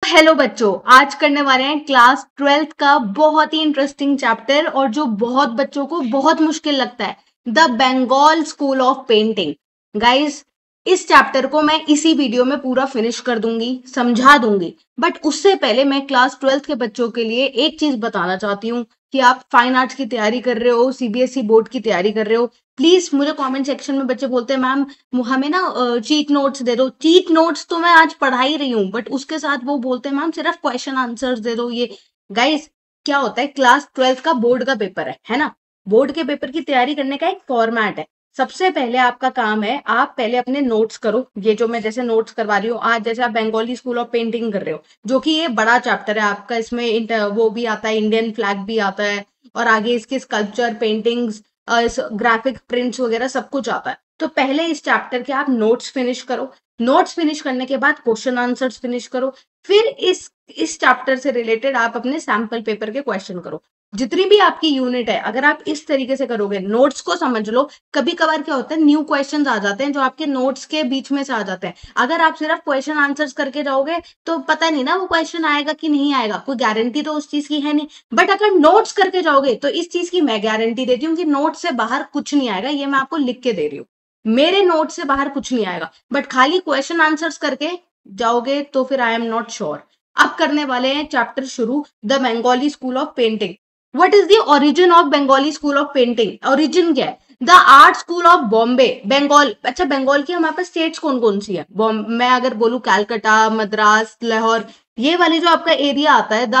Hello बच्चों, आज करने वाले हैं क्लास 12th का बहुत ही इंटरेस्टिंग चैप्टर और जो बहुत बच्चों को बहुत मुश्किल लगता है, the Bengal school of painting. Guys, इस चैप्टर को मैं इसी वीडियो में पूरा फिनिश कर दूंगी, समझा दूंगी। बट उससे पहले मैं क्लास 12th के बच्चों के लिए एक चीज बताना चाहती हूँ कि आप फाइन आर्ट्स की तैयारी कर रहे हो, सीबीएसई बोर्ड की तैयारी कर रहे हो। प्लीज, मुझे कमेंट सेक्शन में बच्चे बोलते हैं मैम हमें ना चीट नोट्स दे दो। चीट नोट्स तो मैं आज पढ़ा ही रही हूँ, बट उसके साथ वो बोलते हैं मैम सिर्फ क्वेश्चन आंसर्स दे दो। ये गाइस, क्या होता है, क्लास 12th का बोर्ड का पेपर है ना। बोर्ड के पेपर की तैयारी करने का एक फॉर्मेट है। सबसे पहले आपका काम है, आप पहले अपने नोट्स करो। ये जो मैं जैसे नोट्स करवा रही हूँ आज, जैसे आप बंगाली स्कूल ऑफ पेंटिंग कर रहे हो, जो कि ये बड़ा चैप्टर है आपका। इसमें वो भी आता है, इंडियन फ्लैग भी आता है, और आगे इसके स्कल्पचर, पेंटिंग्स, ग्राफिक प्रिंट्स वगैरह सब कुछ आता है। तो पहले इस चैप्टर के आप नोट्स फिनिश करो। नोट्स फिनिश करने के बाद क्वेश्चन आंसर्स फिनिश करो। फिर इस चैप्टर से रिलेटेड आप अपने सैंपल पेपर के क्वेश्चन करो। जितनी भी आपकी यूनिट है, अगर आप इस तरीके से करोगे, नोट्स को समझ लो। कभी कभार क्या होता है, न्यू क्वेश्चंस आ जाते हैं जो आपके नोट्स के बीच में से आ जाते हैं। अगर आप सिर्फ क्वेश्चन आंसर्स करके जाओगे तो पता नहीं ना वो क्वेश्चन आएगा कि नहीं आएगा, कोई गारंटी तो उस चीज की है नहीं। बट अगर नोट्स करके जाओगे तो इस चीज की मैं गारंटी देती हूँ कि नोट से बाहर कुछ नहीं आएगा। ये मैं आपको लिख के दे रही हूँ, मेरे नोट से बाहर कुछ नहीं आएगा। बट खाली क्वेश्चन आंसर्स करके जाओगे तो फिर आई एम नॉट श्योर। अब करने वाले हैं चैप्टर शुरू, the Bengali school of painting. What is the origin of Bengali school of painting? Origin क्या है? The art school of Bombay, Bengal. अच्छा, बंगाल की हमारे पास स्टेट्स कौन कौन सी है? मैं अगर बोलूं कैलकाटा, मद्रास, लाहौर, ये वाली जो आपका एरिया आता है, the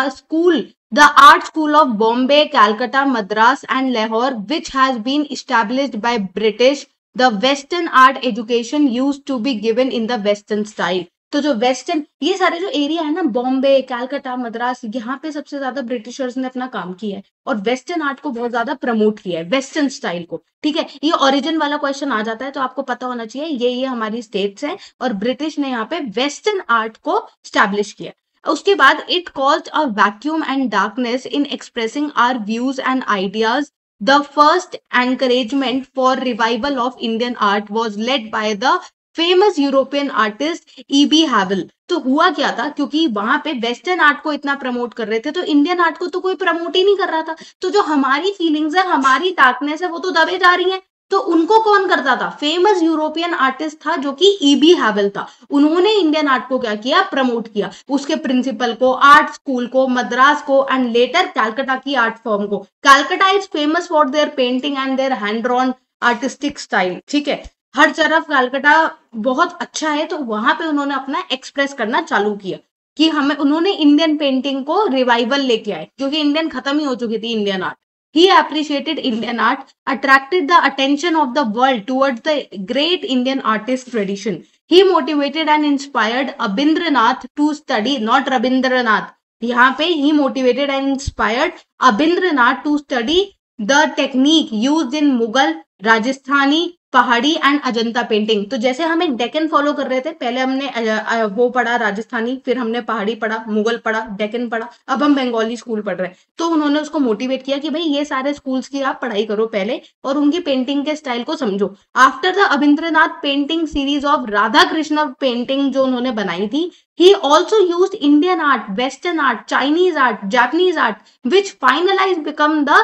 art school of Bombay, Calcutta, Madras and Lahore, which has been established by British, the western art education used to be given in the western style। तो जो वेस्टर्न, ये सारे जो एरिया है ना, बॉम्बे, कैलकाटा, मद्रास, यहाँ पे सबसे ज्यादा ब्रिटिशर्स ने अपना काम किया है और वेस्टर्न आर्ट को बहुत ज्यादा प्रमोट किया है, वेस्टर्न स्टाइल को। ठीक है, ये ओरिजिन वाला क्वेश्चन आ जाता है तो आपको पता होना चाहिए ये हमारी स्टेट्स हैं और ब्रिटिश ने यहाँ पे वेस्टर्न आर्ट को स्टैब्लिश किया। उसके बाद, it caused a vacuum and darkness in expressing our views and ideas. The first encouragement for revival of Indian art was led by the famous European artist EB हैवल। तो हुआ क्या था, क्योंकि वहां पे वेस्टर्न आर्ट को इतना प्रमोट कर रहे थे तो इंडियन आर्ट को तो कोई प्रमोट ही नहीं कर रहा था। तो जो हमारी फीलिंग्स है, हमारी डार्कनेस है, वो तो दबे जा रही है। तो उनको कौन करता था? फेमस यूरोपियन आर्टिस्ट था जो कि ईबी हैवल था। उन्होंने इंडियन आर्ट को क्या किया? प्रमोट किया। उसके प्रिंसिपल को, आर्ट स्कूल को, मद्रास को एंड लेटर कैलकाटा की आर्ट फॉर्म को। Calcutta is famous for their painting and their hand drawn artistic style. ठीक है, हर तरफ कैलकाटा बहुत अच्छा है, तो वहां पे उन्होंने अपना एक्सप्रेस करना चालू किया कि हमें, उन्होंने इंडियन पेंटिंग को रिवाइवल लेके आए, क्योंकि इंडियन खत्म ही हो चुकी थी, Indian art. He appreciated Indian art, attracted the attention of the world towards the great Indian artist tradition. He motivated and inspired Abindranath to study, not Rabindranath. यहाँ पे he motivated and inspired Abindranath to study the technique used in Mughal, Rajasthani, पहाड़ी and Ajanta painting. तो जैसे हम एक Deccan follow कर रहे थे, पहले हमने वो पढ़ा राजस्थानी, फिर हमने पहाड़ी पढ़ा, मुगल पढ़ा, डेकन पढ़ा, अब हम बंगाली स्कूल पढ़ रहे हैं। तो उन्होंने उसको मोटिवेट किया कि भाई ये सारे स्कूल्स की आप पढ़ाई करो पहले और उनकी पेंटिंग के स्टाइल को समझो। After the Abanindranath painting series of Radha Krishna painting जो उन्होंने बनाई थी, he also used Indian art, Western art, Chinese art, Japanese art, which finalized become the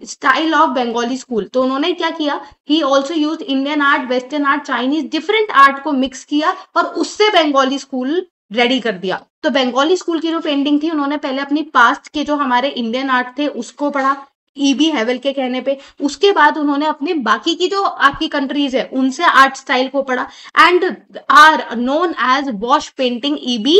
style of Bengali school। तो उन्होंने क्या किया? He also used Indian art, Western art, Chinese, different art को mix किया और उससे बंगाली स्कूल रेडी कर दिया। तो बंगाली स्कूल की जो पेंटिंग थी, उन्होंने पहले अपनी पास्ट के जो हमारे इंडियन आर्ट थे उसको पढ़ा ईबी हेवल के कहने पे। उसके बाद उन्होंने अपने बाकी की जो आपकी कंट्रीज है उनसे आर्ट स्टाइल को पढ़ा and are known as wash painting E B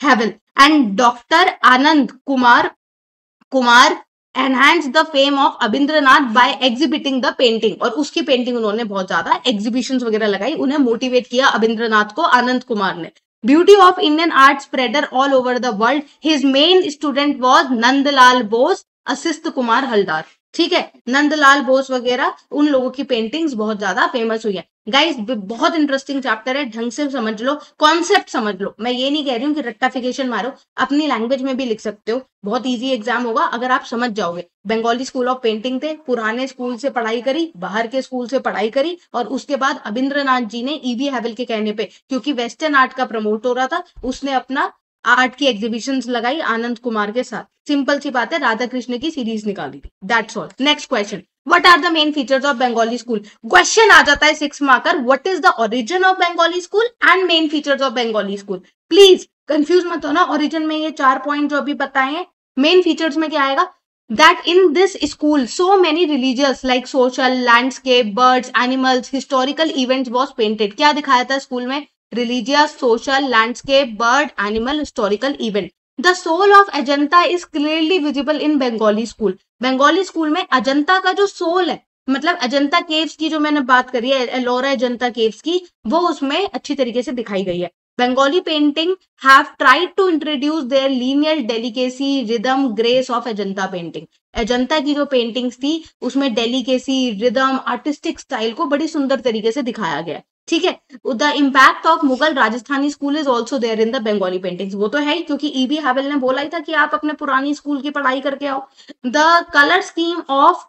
Havell. And doctor Anand Kumar enhance the fame of Abanindranath by exhibiting the painting. और उसकी पेंटिंग उन्होंने बहुत ज्यादा एग्जीबिशंस वगैरह लगाई, उन्हें मोटिवेट किया अबिंद्रनाथ को आनंद कुमार ने। Beauty of Indian art spreader all over the world. His main student was Nandlal Bose, Asit Kumar Haldar. ठीक है, नंदलाल बोस वगैरह, उन लोगों की पेंटिंग्स बहुत ज्यादा फेमस हुई है। गाइस, बहुत इंटरेस्टिंग चैप्टर है, ढंग से समझ लो, कॉन्सेप्ट समझ लो। मैं ये नहीं कह रही हूँ कि रट्टाफिकेशन मारो, अपनी लैंग्वेज में भी लिख सकते हो, बहुत इजी एग्जाम होगा अगर आप समझ जाओगे। बंगाली स्कूल ऑफ पेंटिंग थे, पुराने स्कूल से पढ़ाई करी, बाहर के स्कूल से पढ़ाई करी, और उसके बाद अबिंद्रनाथ जी ने ईबी हेवल के कहने पे, क्योंकि वेस्टर्न आर्ट का प्रमोट हो रहा था, उसने अपना आर्ट की एग्जीबिशंस लगाई आनंद कुमार के साथ। सिंपल सी बात है, राधा कृष्ण की सीरीज निकाली थी। That's all. Next question, what are the main features of Bengali school? Question आ जाता है 6 marker, what is the origin of Bengali school and main features of Bengali school. Please confuse मत होना, ओरिजिन में ये 4 पॉइंट जो अभी बताए हैं, मेन फीचर्स में क्या आएगा? That in this school so many religious like social, landscape, birds, animals, historical events was painted. क्या दिखाया था स्कूल में? Religious, social, landscape, bird, animal, historical event. The soul of Ajanta is clearly visible in Bengali school. Bengali school में अजंता का जो soul है, मतलब Ajanta caves की जो मैंने बात करी है, एलोरा अजंता केव्स की, वो उसमें अच्छी तरीके से दिखाई गई है। Bengali painting have tried to introduce their lineal delicacy, rhythm, grace of Ajanta painting. Ajanta की जो पेंटिंग्स थी उसमें डेलिकेसी, रिदम, आर्टिस्टिक स्टाइल को बड़ी सुंदर तरीके से दिखाया गया। ठीक है, the impact of Mughal Rajasthani school is also there in the Bengali paintings. वो तो है ही, क्योंकि ईबी हैवेल ने बोला ही था कि आप अपने पुरानी स्कूल की पढ़ाई करके आओ। The colour scheme of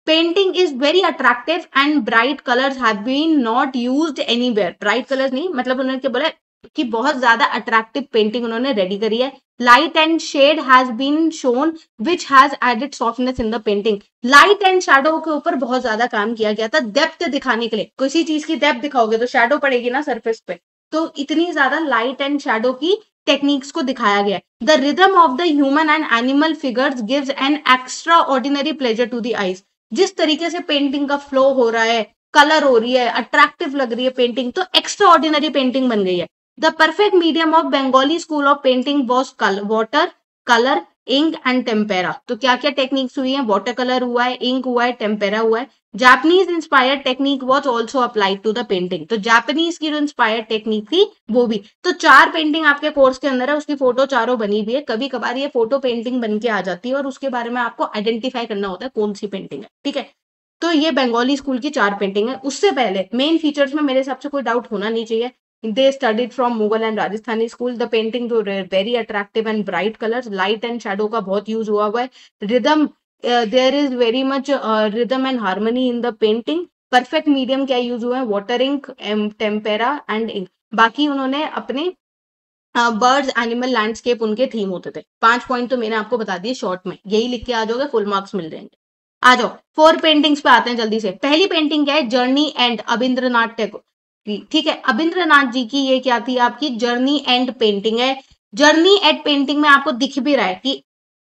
painting is very attractive and bright colours have been not used anywhere. Bright colours नहीं, मतलब उन्होंने क्या बोला कि बहुत ज्यादा अट्रैक्टिव पेंटिंग उन्होंने रेडी करी है। Light and shade has been shown which has added softness in the painting. Light and shadow के ऊपर बहुत ज्यादा काम किया गया था डेप्थ दिखाने के लिए। किसी चीज की डेप्थ दिखाओगे तो शैडो पड़ेगी ना सरफेस पे, तो इतनी ज्यादा लाइट एंड शैडो की टेक्निक्स को दिखाया गया। The rhythm of the human and animal figures gives an extraordinary pleasure to the eyes. जिस तरीके से पेंटिंग का फ्लो हो रहा है, कलर हो रही है, अट्रैक्टिव लग रही है पेंटिंग, तो एक्स्ट्रा ऑर्डिनरी पेंटिंग बन गई है। The perfect medium of Bengali school of painting was water, color, ink and tempera. तो क्या क्या टेक्निक्स हुई हैं? वाटर कलर हुआ है, इंक हुआ है, टेम्पेरा हुआ है। Japanese inspired technique was also applied to the painting. तो जापानीज की जो इंस्पायर्ड टेक्निक थी वो भी। तो 4 पेंटिंग आपके कोर्स के अंदर है, उसकी फोटो चारों बनी हुई है। कभी कभार ये फोटो पेंटिंग बन के आ जाती है और उसके बारे में आपको आइडेंटिफाई करना होता है कौन सी पेंटिंग है। ठीक है, तो ये बंगाली स्कूल की 4 पेंटिंग है। उससे पहले मेन फीचर्स में मेरे हिसाब से कोई डाउट होना नहीं चाहिए। They studied from Mughal and Rajasthani school. The painting were very attractive and bright colors. Light and shadow का बहुत use हुआ हुआ है. Rhythm, there is very much rhythm and harmony in the painting. Perfect medium क्या use हुआ है? Water ink, tempera and ink. बाकी उन्होंने अपने बर्ड्स, एनिमल, लैंडस्केप उनके थीम होते थे। 5 पॉइंट तो मैंने आपको बता दिए शॉर्ट में, यही लिख के आ जाओगे, फुल मार्क्स मिल जाएंगे। आ जाओ 4 पेंटिंग्स पे आते हैं जल्दी से। पहली पेंटिंग क्या है? Journey end, Abanindranath Tagore. ठीक है, अबिंद्रनाथ जी की ये क्या थी? आपकी जर्नी एंड पेंटिंग है। जर्नी एंड पेंटिंग में आपको दिख भी रहा है कि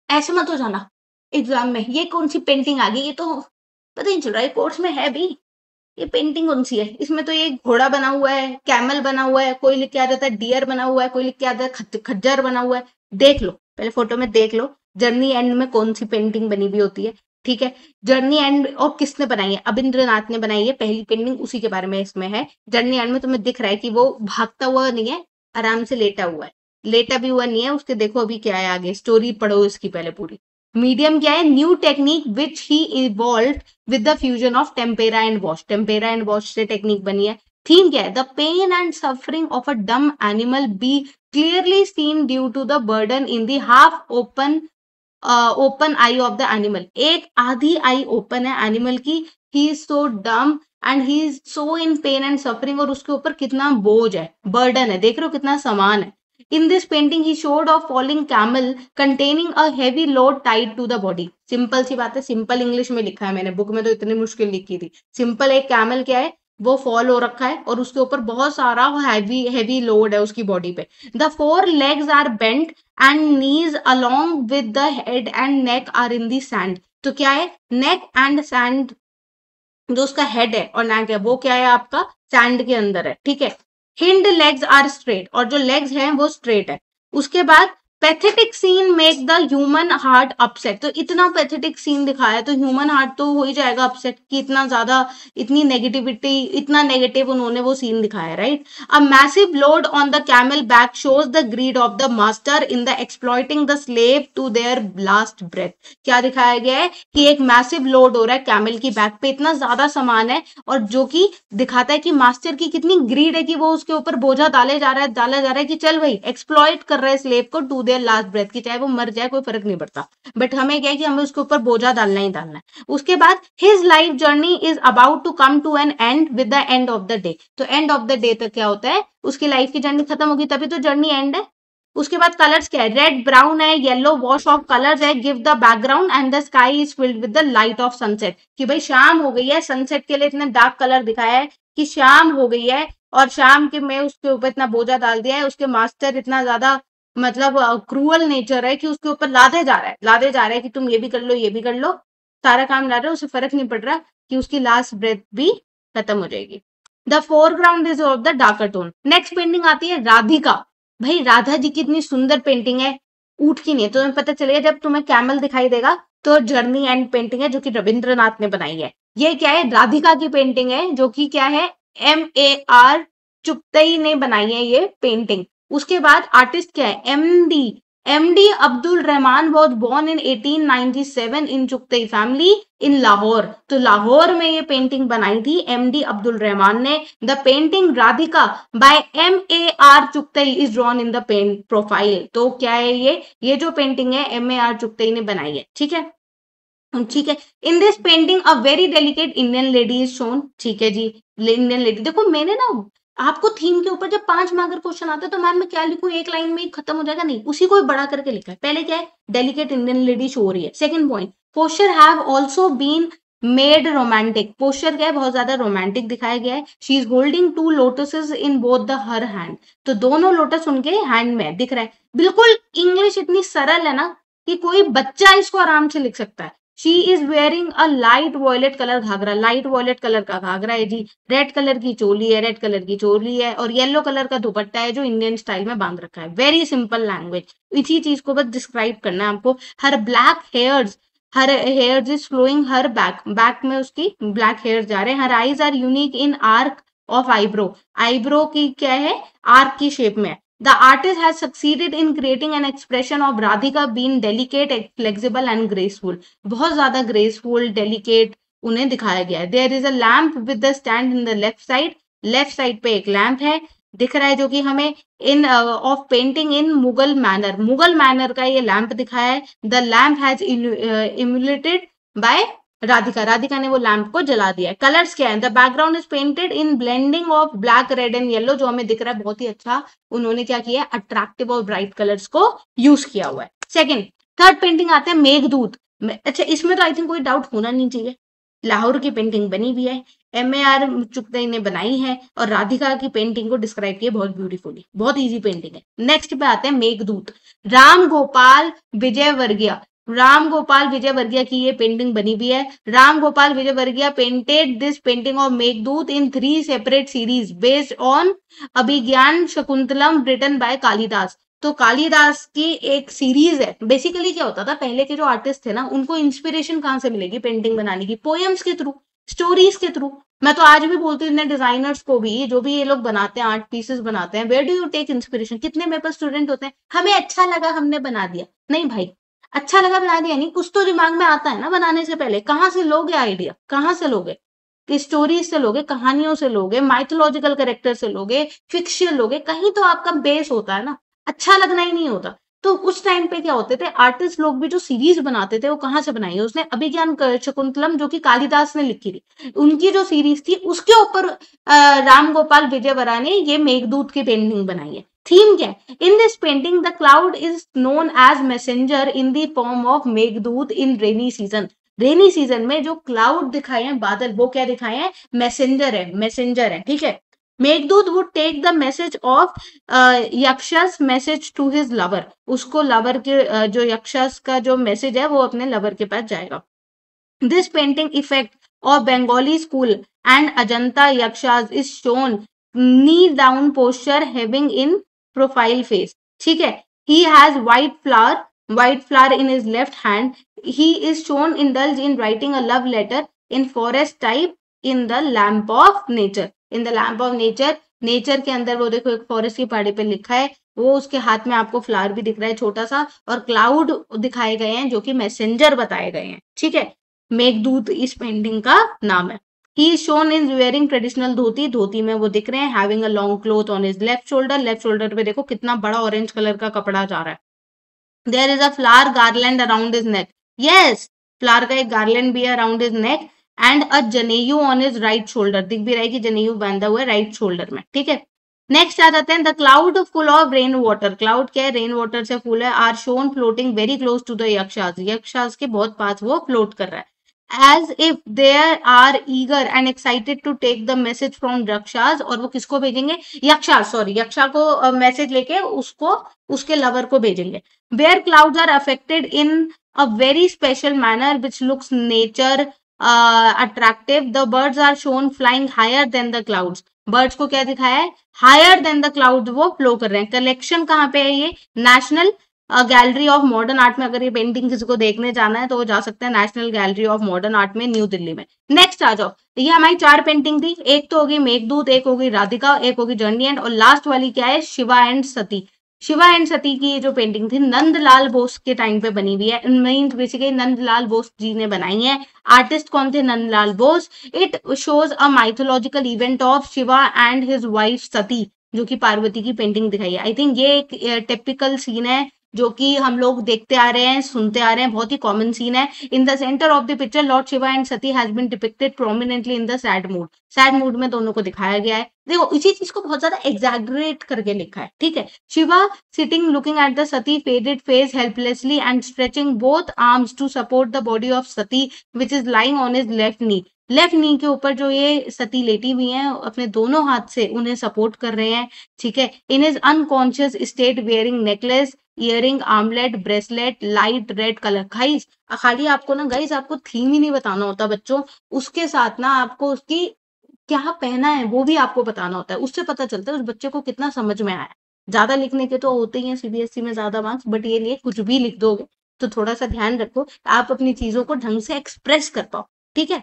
ऐसे मत हो जाना एग्जाम में, ये कौन सी पेंटिंग आ गई, ये तो पता नहीं चल रहा है, कोर्स में है भी, ये पेंटिंग कौन सी है? इसमें तो ये घोड़ा बना हुआ है, कैमल बना हुआ है, कोई लिख के आ जाता है डियर बना हुआ है, कोई लिख के आता है खज्जर बना हुआ है। देख लो पहले फोटो में, देख लो जर्नी एंड में कौन सी पेंटिंग बनी हुई होती है। ठीक है, जर्नी एंड और किसने बनाई है? अबिंद्रनाथ ने बनाई है पहली पेंटिंग, उसी के बारे में इसमें है। जर्नी एंड में तुम्हें दिख रहा है कि वो भागता हुआ नहीं है, आराम से लेटा हुआ है, लेटा भी हुआ नहीं है। उसके देखो अभी क्या है आगे, स्टोरी पढ़ो इसकी पहले पूरी। मीडियम क्या है? New technique which he evolve with the fusion of tempera and wash. Tempera and wash से टेक्निक बनी है। थीम क्या है? The pain and suffering of a dumb animal be clearly seen due to the burden in the half open eye of the animal. एक आधी I open है animal की, he is so डम and he is so in pen and suffering, और उसके ऊपर कितना बोझ है, बर्डन है, देख रहे हो कितना सामान है। In this painting, he showed a falling camel containing a heavy load tied to the body. Simple सी बात है, सिंपल इंग्लिश में लिखा है मैंने, बुक में तो इतनी मुश्किल लिखी थी। सिंपल एक कैमल क्या है, वो फॉल हो रखा है और उसके ऊपर बहुत सारा हैवी लोड है उसकी बॉडी पे। The 4 legs are bent and knees along with the head and neck are in the sand. तो क्या है? नेक एंड सैंड, जो उसका हेड है और नेक है वो क्या है आपका? सैंड के अंदर है। ठीक है, हिंड लेग्स आर स्ट्रेट, और जो लेग्स हैं वो स्ट्रेट है। उसके बाद pathetic scene make the human heart upset. तो इतना पैथेटिक सीन दिखाया तो ह्यूमन हार्ट तो हो ही जाएगा अपसेट, कि इतना ज्यादा, इतनी नेगेटिविटी, इतना नेगेटिव उन्होंने वो सीन दिखाया। Right, a massive load on the camel back shows the greed of the master in the exploiting the slave to their last breath. क्या दिखाया गया है कि एक मैसिव लोड हो रहा है कैमल की बैक पे, इतना ज्यादा सामान है, और जो कि दिखाता है कि मास्टर की कितनी ग्रीड है कि वो उसके ऊपर बोझा डाले जा रहा है कि चल भाई एक्सप्लॉइट कर रहा है स्लेव को टू देयर लास्ट ब्रेथ, की चाहे वो मर जाए कोई फर्क नहीं पड़ता, बट हमें क्या है कि हमें उसके ऊपर बोझा डालना ही डालना है। उसके बाद his life journey is about to come to an end with the end of the day. तो एंड ऑफ द डे तक क्या होता है? उसकी लाइफ की जर्नी खत्म होगी, तभी तो जर्नी एंड है। उसके बाद कलर्स क्या है, रेड ब्राउन है, येलो वॉश ऑफ कलर्स है, give the background and the sky is filled with the light of sunset, कि भाई शाम हो गई है, सनसेट के लिए इतने डार्क कलर दिखाया है कि शाम हो गई है, और शाम के में उसके ऊपर इतना बोझा डाल दिया है, उसके मास्टर इतना ज्यादा मतलब क्रूअल नेचर है कि उसके ऊपर लादे जा रहा है कि तुम ये भी कर लो, ये भी कर लो, सारा काम ला रहे हो, उसे फर्क नहीं पड़ रहा कि उसकी लास्ट ब्रेथ भी खत्म हो जाएगी। The foreground is of the darker tone. Next painting आती है राधिका। भाई राधा जी की इतनी सुंदर पेंटिंग है, ऊँट की नहीं है, तुम्हें पता चलेगा जब तुम्हें कैमल दिखाई देगा, तो जर्नी एंड पेंटिंग है जो कि रविंद्रनाथ ने बनाई है। ये क्या है, राधिका की पेंटिंग है, जो कि क्या है, MAR चुगतई ने बनाई है ये पेंटिंग। उसके बाद आर्टिस्ट क्या है, MD Abdul Rahman was born in 1897 in Chughtai family in Lahore. तो लाहौर में ये पेंटिंग बनाई थी MD अब्दुल रहमान ने। The painting Radhika by MAR Chughtai is drawn in the paint profile. तो क्या है ये जो पेंटिंग है MAR चुगतई ने बनाई है, ठीक है, ठीक है। In this painting a very delicate Indian lady is shown, ठीक है जी, इंडियन लेडी। देखो मैंने ना आपको थीम के ऊपर जब 5 मार्क का क्वेश्चन आता है तो मैम मैं क्या लिखूं, एक लाइन में ही खत्म हो जाएगा, नहीं, उसी को बड़ा करके लिखा है। पहले क्या है, डेलिकेट इंडियन लेडी शो हो रही है। Second point, poster have also been made romantic. Poster क्या है, बहुत ज्यादा रोमांटिक दिखाया गया है। She is holding 2 lotuses in both the her hand. तो दोनों लोटस उनके हैंड में दिख रहा है। बिल्कुल इंग्लिश इतनी सरल है ना कि कोई बच्चा इसको आराम से लिख सकता है। She is wearing a light violet colour ghagra, light violet colour का घाघरा है जी, रेड कलर की चोली है, रेड कलर की चोली है, और येलो कलर का दुपट्टा है जो इंडियन स्टाइल में बांध रखा है। वेरी सिंपल लैंग्वेज, इसी चीज को बस डिस्क्राइब करना है आपको। Her black hairs is flowing her back में उसकी ब्लैक हेयर्स जा रहे हैं। Her eyes are unique in arc of eyebrow की क्या है, आर्क की शेप में है। The artist has succeeded in creating an expression of Radhika being delicate, flexible and graceful. बहुत ज्यादा graceful, delicate उन्हें दिखाया गया है। There is a lamp with the stand in the left side. Left side पे एक लैंप है दिख रहा है जो कि हमें इन of painting in Mughal manner का ये लैंप दिखाया है। The lamp has emulated by Radhika ने वो लैंप को जला दिया है। कलर्स क्या है, the background is painted in blending of black, red and yellow, जो हमें दिख रहा है बहुत ही अच्छा उन्होंने क्या किया है, अट्रैक्टिव और ब्राइट कलर्स को यूज किया हुआ है। सेकंड, थर्ड पेंटिंग आते हैं मेघदूत। अच्छा, इसमें तो आई थिंक कोई डाउट होना नहीं चाहिए, लाहौर की पेंटिंग बनी हुई है, MAR चुगतई ने बनाई है, और राधिका की पेंटिंग को डिस्क्राइब किया बहुत ब्यूटीफुली, बहुत इजी पेंटिंग है। नेक्स्ट पे आते हैं मेघदूत। राम गोपाल विजय वर्गिया की ये पेंटिंग बनी हुई है। Ram Gopal Vijayvargiya painted this painting of Meghdoot in 3 separate series based on Abhijnana Shakuntalam written by Kalidas. तो कालिदास की एक सीरीज है। बेसिकली क्या होता था, पहले के जो आर्टिस्ट थे ना, उनको इंस्पिरेशन कहाँ से मिलेगी पेंटिंग बनाने की, पोएम्स के थ्रू, स्टोरीज के थ्रू। मैं तो आज भी बोलती हूँ डिजाइनर्स को भी, जो भी ये लोग बनाते हैं, आर्ट पीसेस बनाते हैं, where do you take inspiration. कितने मेरे पास स्टूडेंट होते हैं, हमें अच्छा लगा हमने बना दिया। नहीं भाई, अच्छा लगा बना दिया नहीं, कुछ तो दिमाग में आता है ना बनाने से पहले। कहाँ से लोगे आइडिया, कहाँ से लोगे, स्टोरीज से लोगे, कहानियों से लोगे, माइथोलॉजिकल कैरेक्टर से लोगे, फिक्शन लोगे, कहीं तो आपका बेस होता है ना, अच्छा लगना ही नहीं होता। तो उस टाइम पे क्या होते थे, आर्टिस्ट लोग भी जो सीरीज बनाते थे वो कहाँ से बनाई है, उसने अभिज्ञान शकुंतलम जो कि कालिदास ने लिखी थी, उनकी जो सीरीज थी उसके ऊपर राम गोपाल विजयवरा ने ये मेघदूत की पेंटिंग बनाई है। थीम क्या है, in this painting the cloud is known as messenger in the form of Meghdoot in rainy season. Rainy season में जो क्लाउड दिखाए हैं, बादल, वो क्या दिखाए हैं, मैसेंजर है, ठीक है। Meghdoot would take the message of Yaksha's message to his lover. उसको लवर के जो यक्षस का जो मैसेज है वो अपने लवर के पास जाएगा। This painting effect of Bengali school and Ajanta Yakshas is shown knee down posture having in profile face, ठीक है। He has white flower in his left hand. He is shown indulge in writing a love letter in forest type in the lamp of nature. In the lamp of nature, nature के अंदर वो देखो एक forest की पहाड़ी पे लिखा है, वो उसके हाथ में आपको फ्लावर भी दिख रहा है छोटा सा, और क्लाउड दिखाए गए हैं जो कि मैसेंजर बताए गए हैं, ठीक है। मेघदूत इस पेंटिंग का नाम है। He is shown in wearing traditional धोती में वो दिख रहे हैं, having a long cloth on his left shoulder पे देखो कितना बड़ा ऑरेंज कलर का कपड़ा जा रहा है। There is a flower garland around his neck. Yes, flower का एक garland भी है around his neck and a जनेयू on his right shoulder. दिख भी रहा है कि जनेयू बांधा हुआ है राइट शोल्डर में, ठीक है। नेक्स्ट आ जाते हैं the cloud full of rain water. Cloud क्या है, रेन वाटर से फुल है। Are shown floating very close to the Yakshas, Yakshas के बहुत पास वो फ्लोट कर रहा है। As if there are eager and excited to take the message from Yakshas, और वो किसको भेजेंगे, यक्षास, सॉरी यक्षा को मैसेज लेके उसको उसके लवर को भेजेंगे। Where clouds are affected in a very special manner which looks nature attractive, the birds are shown flying higher than the clouds. Birds को क्या दिखाया है, हायर देन द क्लाउड वो फ्लो कर रहे हैं। कलेक्शन कहाँ पे है ये, national gallery of modern art में। अगर ये पेंटिंग किसी को देखने जाना है तो वो जा सकते हैं national gallery of modern art में, न्यू दिल्ली में। नेक्स्ट आ जाओ, ये हमारी 4 पेंटिंग थी, एक तो होगी मेघदूत, एक होगी राधिका, एक होगी जर्नी एंड, और लास्ट वाली क्या है, शिवा एंड सती। शिवा एंड सती की ये जो पेंटिंग थी नंदलाल बोस के टाइम पे बनी हुई है, मीन्स बेसिकली नंदलाल बोस जी ने बनाई है। आर्टिस्ट कौन थे, Nandlal Bose. It shows a mythological event of Shiva and his wife Sati, जो कि पार्वती की पेंटिंग दिखाई है। आई थिंक ये एक टिपिकल सीन है जो कि हम लोग देखते आ रहे हैं, सुनते आ रहे हैं, बहुत ही कॉमन सीन है। In the centre of the picture lord Shiva and Sati has been depicted prominently in the sad mood. Sad mood में दोनों को दिखाया गया है। देखो इसी चीज को बहुत ज्यादा एग्जैगरेट करके लिखा है, ठीक है। Shiva sitting looking at the Sati faded face helplessly and stretching both arms to support the body of Sati which is lying on his left knee। Left नी के ऊपर जो ये सती लेटी हुई हैं अपने दोनों हाथ से उन्हें सपोर्ट कर रहे हैं, ठीक है। In his unconscious state wearing necklace, earring, armlet, bracelet, light red colour. Guys खाली आपको ना, गाइस आपको थीम ही नहीं बताना होता बच्चों, उसके साथ ना आपको उसकी क्या पहना है वो भी आपको बताना होता है। उससे पता चलता है उस बच्चे को कितना समझ में आया। ज्यादा लिखने के तो होते ही हैं सीबीएसई में ज्यादा मार्क्स, बट ये लिए कुछ भी लिख दोगे तो थोड़ा सा ध्यान रखो आप अपनी चीजों को ढंग से एक्सप्रेस कर पाओ, ठीक है।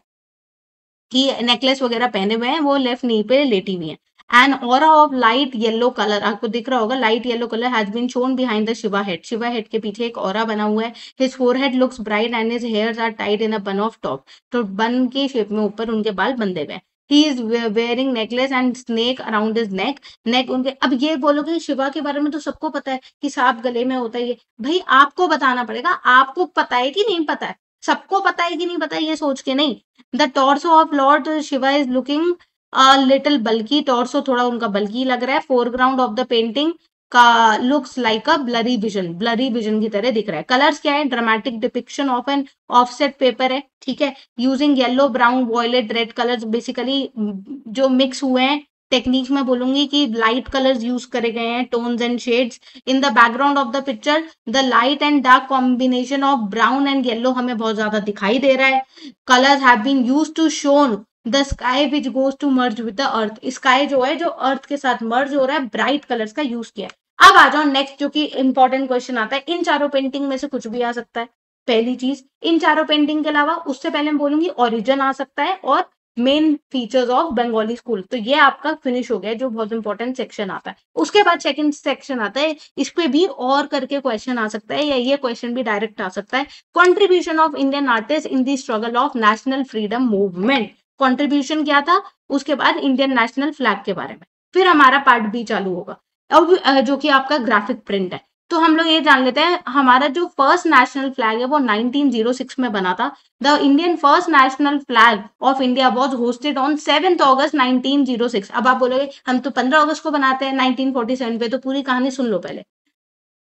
कि नेकलेस वगैरह पहने हुए हैं, वो लेफ्ट नी पे लेटी हुई है। An aura of light yellow colour, आपको दिख रहा होगा, light yellow colour has been shown behind the Shiva head. Shiva head के पीछे एक ऑरा बना हुआ है। His forehead looks bright and his hairs are tied in a bun of top, तो बन के शेप में ऊपर उनके बाल बंधे हुए हैं। He is wearing necklace and snake around his neck. Neck उनके, अब ये बोलोगे शिवा के बारे में तो सबको पता है कि सांप गले में होता है, ये भाई आपको बताना पड़ेगा, आपको पता है कि नहीं पता है, सबको पता है कि नहीं पता है ये सोच के नहीं। The torso of lord Shiva is looking a little bulky, torso थोड़ा उनका बल्की लग रहा है। फोरग्राउंड ऑफ द पेंटिंग का looks like a blurry vision, blurry vision की तरह दिख रहा है। कलर्स क्या है, dramatic depiction of an offset paper है, ठीक है। Using yellow, brown, violet, red colours basically जो मिक्स हुए हैं। टेक्निक में बोलूंगी कि लाइट कलर्स यूज करे गए हैं, tones and shades. In the background of the picture the light and dark combination of brown and yellow हमें बहुत ज्यादा दिखाई दे रहा है। Colours have been used to shown the sky which goes to merge with the earth. Sky जो है, जो अर्थ के साथ मर्ज हो रहा है, ब्राइट कलर्स का यूज किया है। अब आ जाओ नेक्स्ट, जो कि इंपॉर्टेंट क्वेश्चन आता है। इन चारों पेंटिंग में से कुछ भी आ सकता है। पहली चीज, इन चारों पेंटिंग के अलावा उससे पहले मैं बोलूंगी ओरिजिन आ सकता है और main features of Bengali school. तो ये आपका फिनिश हो गया, जो बहुत इंपॉर्टेंट सेक्शन आता है। उसके बाद सेकंड सेक्शन आता है, इस पे भी और करके क्वेश्चन आ सकता है, या ये क्वेश्चन भी डायरेक्ट आ सकता है। Contribution of Indian artist in the struggle of national freedom movement. Contribution क्या था, उसके बाद इंडियन नेशनल फ्लैग के बारे में। फिर हमारा पार्ट बी चालू होगा, अब जो कि आपका ग्राफिक प्रिंट है। तो हम लोग ये जान लेते हैं, हमारा जो फर्स्ट नेशनल फ्लैग है वो 1906 में बना था। The Indian first national flag of India was hosted on 7 अगस्त 1906। अब आप बोलोगे हम तो 15 अगस्त को बनाते हैं 1947 पे, तो पूरी कहानी सुन लो पहले।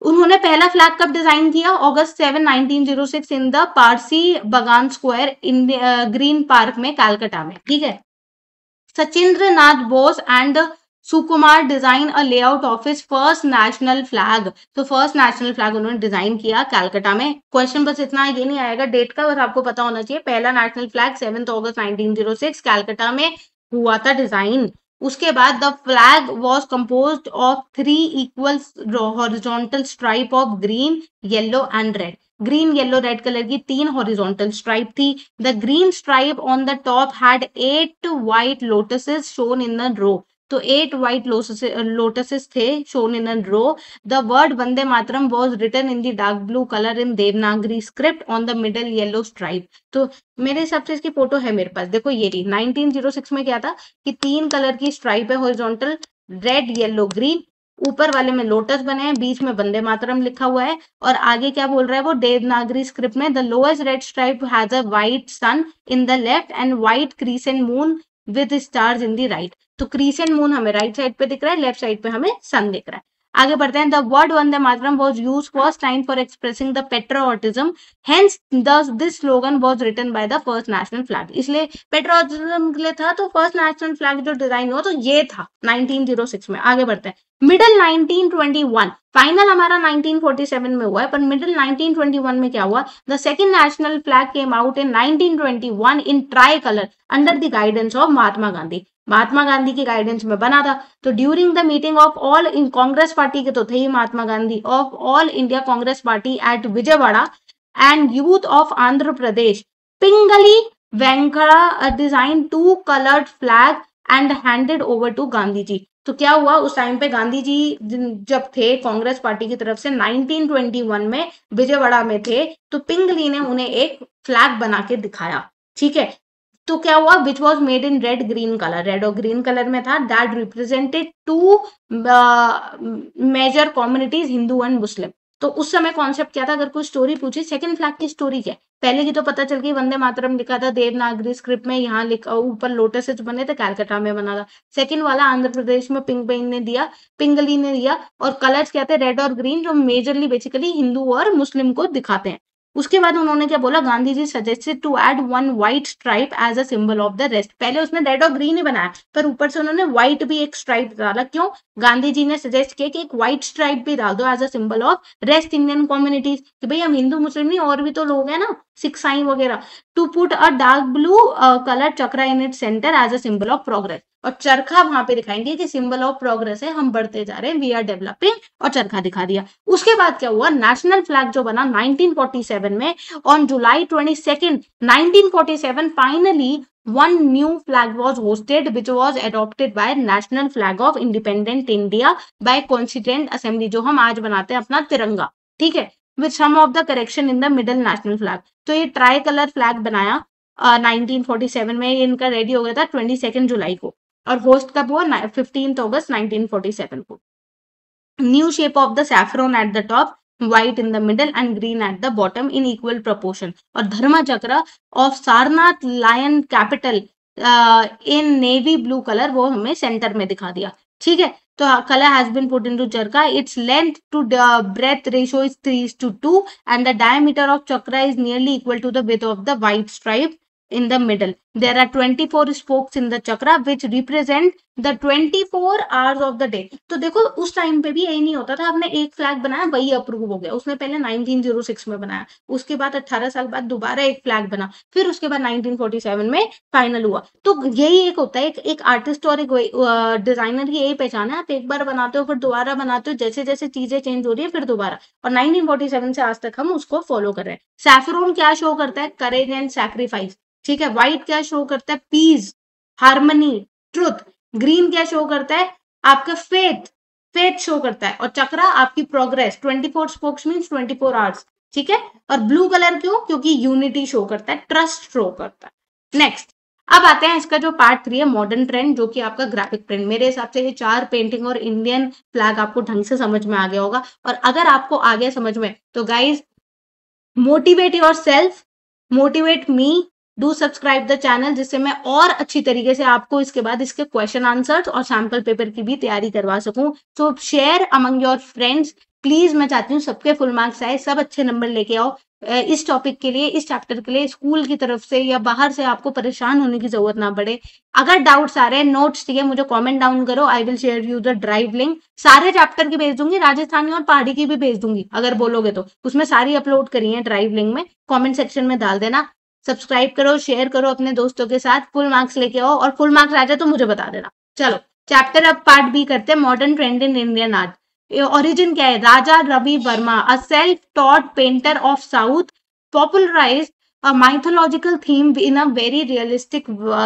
उन्होंने पहला फ्लैग कब डिजाइन किया, अगस्त 7 1906 इन द पारसी बगान स्क्वायर इन ग्रीन पार्क में कलकत्ता में, ठीक है। Sachindra Nath Bose and Sukumar design a layout of his first national flag. तो फर्स्ट नेशनल फ्लैग उन्होंने डिजाइन किया कलकत्ता में। क्वेश्चन बस इतना, ये नहीं आएगा डेट का, बस आपको पता होना चाहिए पहला नेशनल फ्लैग 7 अगस्त 1906 कलकत्ता में हुआ था डिजाइन। उसके बाद the flag was composed of 3 equal horizontal stripe of green, yellow and red. Green, yellow, red colour की 3 हॉरिजॉन्टल स्ट्राइप थी। The green stripe on the top had 8 white lotuses shown in a row. तो 8 white lotuses थे shown in a row. The word Vande Mataram was written in the dark blue colour in Devanagari script on the middle yellow stripe. तो मेरे हिसाब से इसकी photo है मेरे पास, देखो ये रही। 1906 में क्या था कि 3 कलर की स्ट्राइप है हॉरिजॉन्टल, रेड, येलो, ग्रीन। ऊपर वाले में लोटस बने हैं, बीच में वंदे मातरम लिखा हुआ है, और आगे क्या बोल रहा है वो देवनागरी स्क्रिप्ट में, the lowest red stripe has a white sun in the left and white crescent moon with stars in the right. तो क्रीसेंट मून हमें राइट साइड पे दिख रहा है, लेफ्ट साइड पे हमें सन दिख रहा है। आगे बढ़ते हैं। The word Vande Mataram was use first time for expressing the patriotism, hence this slogan was written by the first national flag. इसलिए पेट्रियोटिज्म के लिए था, तो फर्स्ट नेशनल फ्लैग जो डिजाइन हुआ तो ये था 1906 में। आगे बढ़ते हैं। मिडिल 1921, फाइनल हमारा 1947 में हुआ है, पर मिडिल 1921 में क्या हुआ? The second national flag came out in 1921 in tricolour under the guidance of Mahatma Gandhi. Mahatma Gandhi की गाइडेंस में बना था। तो during the meeting of all in Congress party के तो थे ही Mahatma Gandhi, of all India Congress party at Vijayawada and youth of Andhra Pradesh, Pingali Venkayya design 2 colored flag and handed over to Gandhi ji. तो क्या हुआ उस टाइम पे? गांधी जी जब थे कांग्रेस पार्टी की तरफ से 1921 में विजयवाड़ा में थे, तो पिंगली ने उन्हें एक फ्लैग बना के दिखाया। ठीक है, तो क्या हुआ? Which was made in red green colour, red और ग्रीन कलर में था। That represented 2 major communities, Hindu and Muslim. तो उस समय कॉन्सेप्ट क्या था? अगर कोई स्टोरी पूछी, सेकंड फ्लैग की स्टोरी क्या है? पहले की तो पता चल गई, वंदे मातरम लिखा था देवनागरी स्क्रिप्ट में, यहाँ लिखा ऊपर लोटस बने थे, कैलकाटा में बना था। सेकंड वाला आंध्र प्रदेश में पिंगली ने दिया, और कलर्स क्या थे? रेड और ग्रीन, जो मेजरली बेसिकली हिंदू और मुस्लिम को दिखाते हैं। उसके बाद उन्होंने क्या बोला? Gandhi ji suggested to add 1 white stripe as a symbol of the rest. पहले उसने रेड और ग्रीन ही बनाया, पर ऊपर से उन्होंने व्हाइट भी एक स्ट्राइप डाला। क्यों? गांधी जी ने सजेस्ट किया कि एक व्हाइट स्ट्राइप भी डाल दो as a symbol of rest Indian communities, कि भाई हम हिंदू मुस्लिम नहीं, और भी तो लोग हैं ना, सिख साई वगैरह। To put a dark blue colour chakra in it centre as a symbol of progress, और चरखा वहां पे दिखाएंगे कि सिंबल ऑफ प्रोग्रेस है, हम बढ़ते जा रहे हैं, वी आर डेवलपिंग, और चरखा दिखा दिया। उसके बाद क्या हुआ? नेशनल फ्लैग जो बना 1947 में, on July 22 1947 finally one new flag was hosted which was adopted by national flag of independent India by constituent assembly, जो हम आज बनाते हैं अपना तिरंगा। ठीक है, with some of the correction in the middle national flag। तो ये ट्राई कलर फ्लैग बनाया 1947 में, ये इनका रेडी हो गया था 22 जुलाई को, और होस्ट कब हुआ? 15 अगस्त 1947 को। New shape of the saffron at the top, white in the middle and green at the bottom in equal proportion, और Dharma Chakra of Sarnath lion capital in navy blue colour, वो हमें सेंटर में दिखा दिया। ठीक है, तो colour has been put into charkha, its length to breadth ratio is 3:2 and the diameter of chakra is nearly equal to the width of the white stripe in the middle. There are 24 spokes in the chakra which represent the 24 hours of the day. तो देखो उस time पे भी यही नहीं होता था, आपने एक फ्लैग बनाया वही अप्रूव हो गया। उसने पहले 1906 में बनाया, उसके बाद 18 साल बाद दोबारा एक फ्लैग बना, फिर उसके बाद 1947 में फाइनल हुआ। तो यही एक होता है, एक आर्टिस्ट और एक डिजाइनर की यही पहचान है, आप एक बार बनाते हो फिर दोबारा बनाते हो, जैसे जैसे चीजें चेंज हो रही है फिर दोबारा, और 1947 से आज तक हम उसको फॉलो कर रहे हैं। सैफरन क्या शो करता है? Courage and sacrifice. ठीक है, व्हाइट क्या शो करता है? Peace, harmony, truth. ग्रीन क्या शो करता है? आपका फेथ शो करता है, और चक्रा आपकी प्रोग्रेस। 24 spokes means 24 hours. ठीक है, और ब्लू कलर क्यों? क्योंकि यूनिटी शो करता है, ट्रस्ट शो करता है। नेक्स्ट, अब आते हैं इसका जो पार्ट 3 है, मॉडर्न ट्रेंड, जो कि आपका ग्राफिक प्रिंट। मेरे हिसाब से ये 4 पेंटिंग और इंडियन फ्लैग आपको ढंग से समझ में आ गया होगा, और अगर आपको आ गया समझ में, तो guys motivate your self, motivate me, do subscribe the channel, जिससे मैं और अच्छी तरीके से आपको इसके बाद इसके क्वेश्चन आंसर्स और सैम्पल पेपर की भी तैयारी करवा सकूं। सो share among your friends please. मैं चाहती हूँ सबके फुल मार्क्स आए, सब अच्छे नंबर लेके आओ। इस टॉपिक के लिए, इस चैप्टर के लिए स्कूल की तरफ से या बाहर से आपको परेशान होने की जरूरत ना पड़े। अगर डाउट्स आ रहे हैं, नोट्स चाहिए, मुझे कमेंट डाउन करो, I will share you the drive link. सारे चैप्टर की भेज दूंगी, राजस्थानी और पहाड़ी की भी भेज दूंगी अगर बोलोगे तो, उसमें सारी अपलोड करी है ड्राइव लिंक में, कॉमेंट सेक्शन में डाल देना। सब्सक्राइब करो, शेयर करो अपने दोस्तों के साथ, फुल मार्क्स लेके आओ, और फुल मार्क्स आ जाए तो मुझे बता देना। चलो चैप्टर अब पार्ट बी करते हैं, modern trend in Indian art. Origin क्या है? Raja Ravi Varma, a self taught painter of south, popularised a mythological theme in a very realistic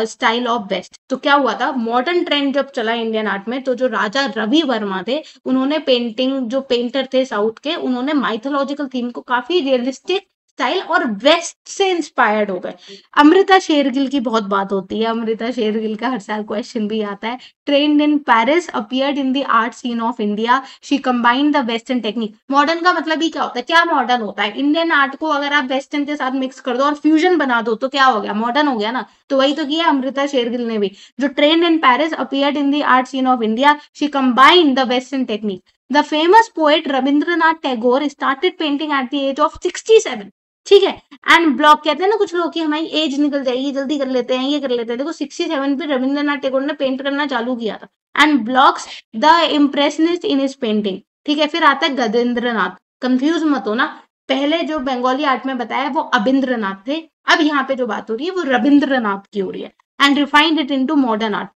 style of west. तो क्या हुआ था? मॉडर्न ट्रेंड जब चला इंडियन आर्ट में, तो जो राजा रवि वर्मा थे, उन्होंने पेंटिंग, जो पेंटर थे साउथ के, उन्होंने माइथोलॉजिकल थीम को काफी रियलिस्टिक स्टाइल और वेस्ट से इंस्पायर्ड हो गए। अमृता शेरगिल की बहुत बात होती है, अमृता शेरगिल का हर साल क्वेश्चन भी आता है। Trained in Paris, appeared in the art scene of India, she combined the western technique. Modern का मतलब ही क्या होता है, क्या मॉडर्न होता है? इंडियन आर्ट को अगर आप वेस्टर्न के साथ मिक्स कर दो और फ्यूजन बना दो तो क्या हो गया, मॉडर्न हो गया ना। तो वही तो किया अमृता शेरगिल ने भी, जो trained in Paris, appeared in the art scene of India, she combined the western technique. The famous poet Rabindranath Tagore started painting at the age of 67, ठीक है। एंड ब्लॉक कहते हैं ना कुछ लोग कि हमारी एज निकल जाएगी, जल्दी कर लेते हैं, ये कर लेते हैं। देखो 67 पे रविंद्रनाथ टैगोर ने पेंट करना चालू किया था। And blocks the impressionist in his painting, ठीक है। फिर आता है गजेंद्रनाथ, कंफ्यूज मत हो ना, पहले जो बंगाली आर्ट में बताया वो अबिंद्रनाथ थे, अब यहाँ पे जो बात हो रही है वो रविंद्रनाथ की हो रही है। And refined it into modern art,